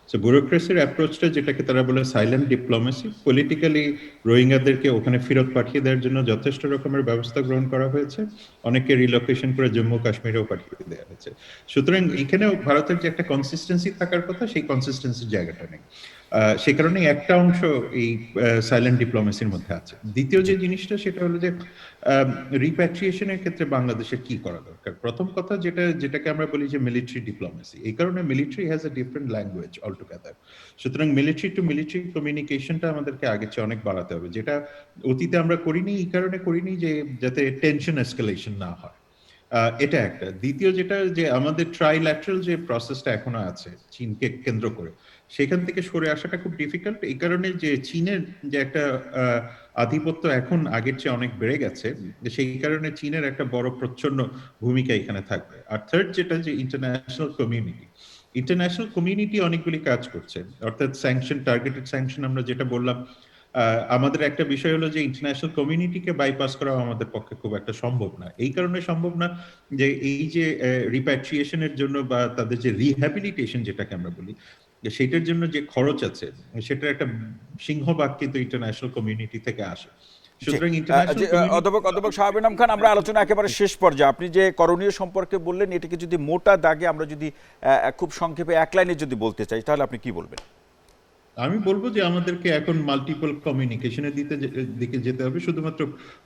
সো ব্যুরোক্রেসির অ্যাপ্রোচটা, যেটাকে তারা বলে সাইলেন্ট ডিপ্লোমেসি, পলিটিক্যালি রোহিঙ্গাদেরকে ওখানে ফেরত পাঠিয়ে দেওয়ার জন্য যথেষ্ট রকমের ব্যবস্থা গ্রহণ করা হয়েছে, অনেকে রিলোকেশন করে জম্মু কাশ্মীরেও পাঠিয়ে দেওয়া হয়েছে। সুতরাং এখানেও ভারতের যে একটা কনসিস্টেন্সি থাকার কথা, সেই কনসিস্টেন্সির জায়গাটা নেই। সে কারণে একটা অংশ এই সাইলেন্ট ডিপ্লোমেসির মধ্যে আছে। দ্বিতীয় যে জিনিসটা, সেটা হলো যে রিপ্যাট্রিয়েশনের ক্ষেত্রে বাংলাদেশের কি করা দরকার। প্রথম কথা, যেটাকে আমরা বলি যে মিলিটারি ডিপ্লোমেসি, এই কারণে military has a different language altogether. সুতরাং মিলিটারি টু মিলিটারি কমিউনিকেশনটা আমাদেরকে আগের চেয়ে অনেক বাড়াতে হবে, যেটা অতীতে আমরা করিনি। এই কারণে করিনি যে যাতে টেনশন এসকেলেশন না হয়, এটা একটা। দ্বিতীয় যেটা, যে আমাদের ট্রাইল্যাটারাল যে প্রসেসটা এখনো আছে চীনকে কেন্দ্র করে, সেখান থেকে সরে আসাটা খুব ডিফিকাল্ট। এই কারণে যে চীনের যে একটা আধিপত্য এখন আগের চেয়ে অনেক বেড়ে গেছে, সেই কারণে চীনের একটা বড় প্রচ্ছন্ন ভূমিকা এখানে থাকবে। আর থার্ড যেটা, যে ইন্টারন্যাশনাল কমিউনিটি অনেকগুলি কাজ করছে, অর্থাৎ স্যাংশন, টার্গেটেড স্যাংশন আমরা যেটা বললাম। আমাদের একটা বিষয় হলো যে ইন্টারন্যাশনাল কমিউনিটিকে বাইপাস করা আমাদের পক্ষে খুব একটা সম্ভব না। এই কারণে সম্ভব না যে এই যে রিপ্যাট্রিয়েশনের জন্য বা তাদের যে রিহ্যাবিলিটেশন যেটাকে আমরা বলি, সেটার জন্য যে খরচ আছে, সেটার একটা সিংহভাগ কিন্তু ইন্টারন্যাশনাল কমিউনিটি থেকে আসে। সুতরাং অধ্যাপক শাহাব ইনাম খান, আমরা আলোচনা একেবারে শেষ পর্যায়ে। আপনি যে করণীয় সম্পর্কে বললেন, এটাকে যদি মোটা দাগে আমরা যদি খুব সংক্ষেপে এক লাইনে যদি বলতে চাই, তাহলে আপনি কি বলবেন? আমি বলবো যে আমাদেরকে এখন মাল্টিপল কমিউনিকেশনের দিকে যেতে হবে, শুধুমাত্র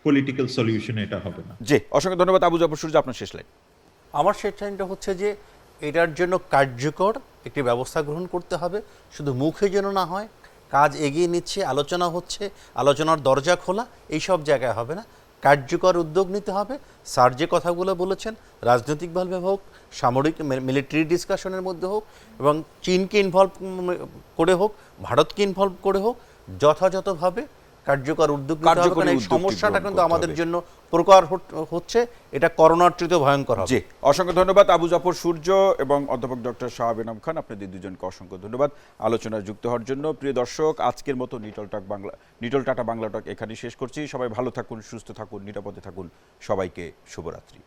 পলিটিক্যাল সলিউশন এটা হবে না। জি, অসংখ্য ধন্যবাদ আবু জাফর সূর্য, আপনার শেষ লাইন। আমার শেষ লাইনটা হচ্ছে যে এটার জন্য কার্যকর একটি ব্যবস্থা গ্রহণ করতে হবে, শুধু মুখে যেন না হয়, কাজ এগিয়ে নিচ্ছে, আলোচনা হচ্ছে, আলোচনার দরজা খোলা, এইসব জায়গায় হবে না, কার্যকর উদ্যোগ নিতে হবে। স্যার যে কথাগুলো বলেছেন, রাজনৈতিকভাবে হোক, সামরিক মিলিটারি ডিসকাশনের মধ্যে হোক, এবং চীনকে ইনভলভ করে হোক, ভারতকে ইনভলভ করে হোক, যথাযথভাবে কার্যকর উদ্যোগ নিতে হবে। কারণ এই সমস্যাটা কিন্তু আমাদের জন্য প্রকার হচ্ছে, এটা করোনার চেয়ে ভয়ঙ্কর হবে। জি, অসংখ্য ধন্যবাদ আবু জাফর সূর্য এবং অধ্যাপক ডক্টর শাহাব ইনাম খান, আপনাদের দুজনকে অসংখ্য ধন্যবাদ আলোচনায় যুক্ত হওয়ার জন্য। প্রিয় দর্শক, আজকের মতো নিটল টাটা বাংলা টক এখানেই শেষ করছি। সবাই ভালো থাকুন, সুস্থ থাকুন, নিরাপদে থাকুন। সবাইকে শুভরাত্রি।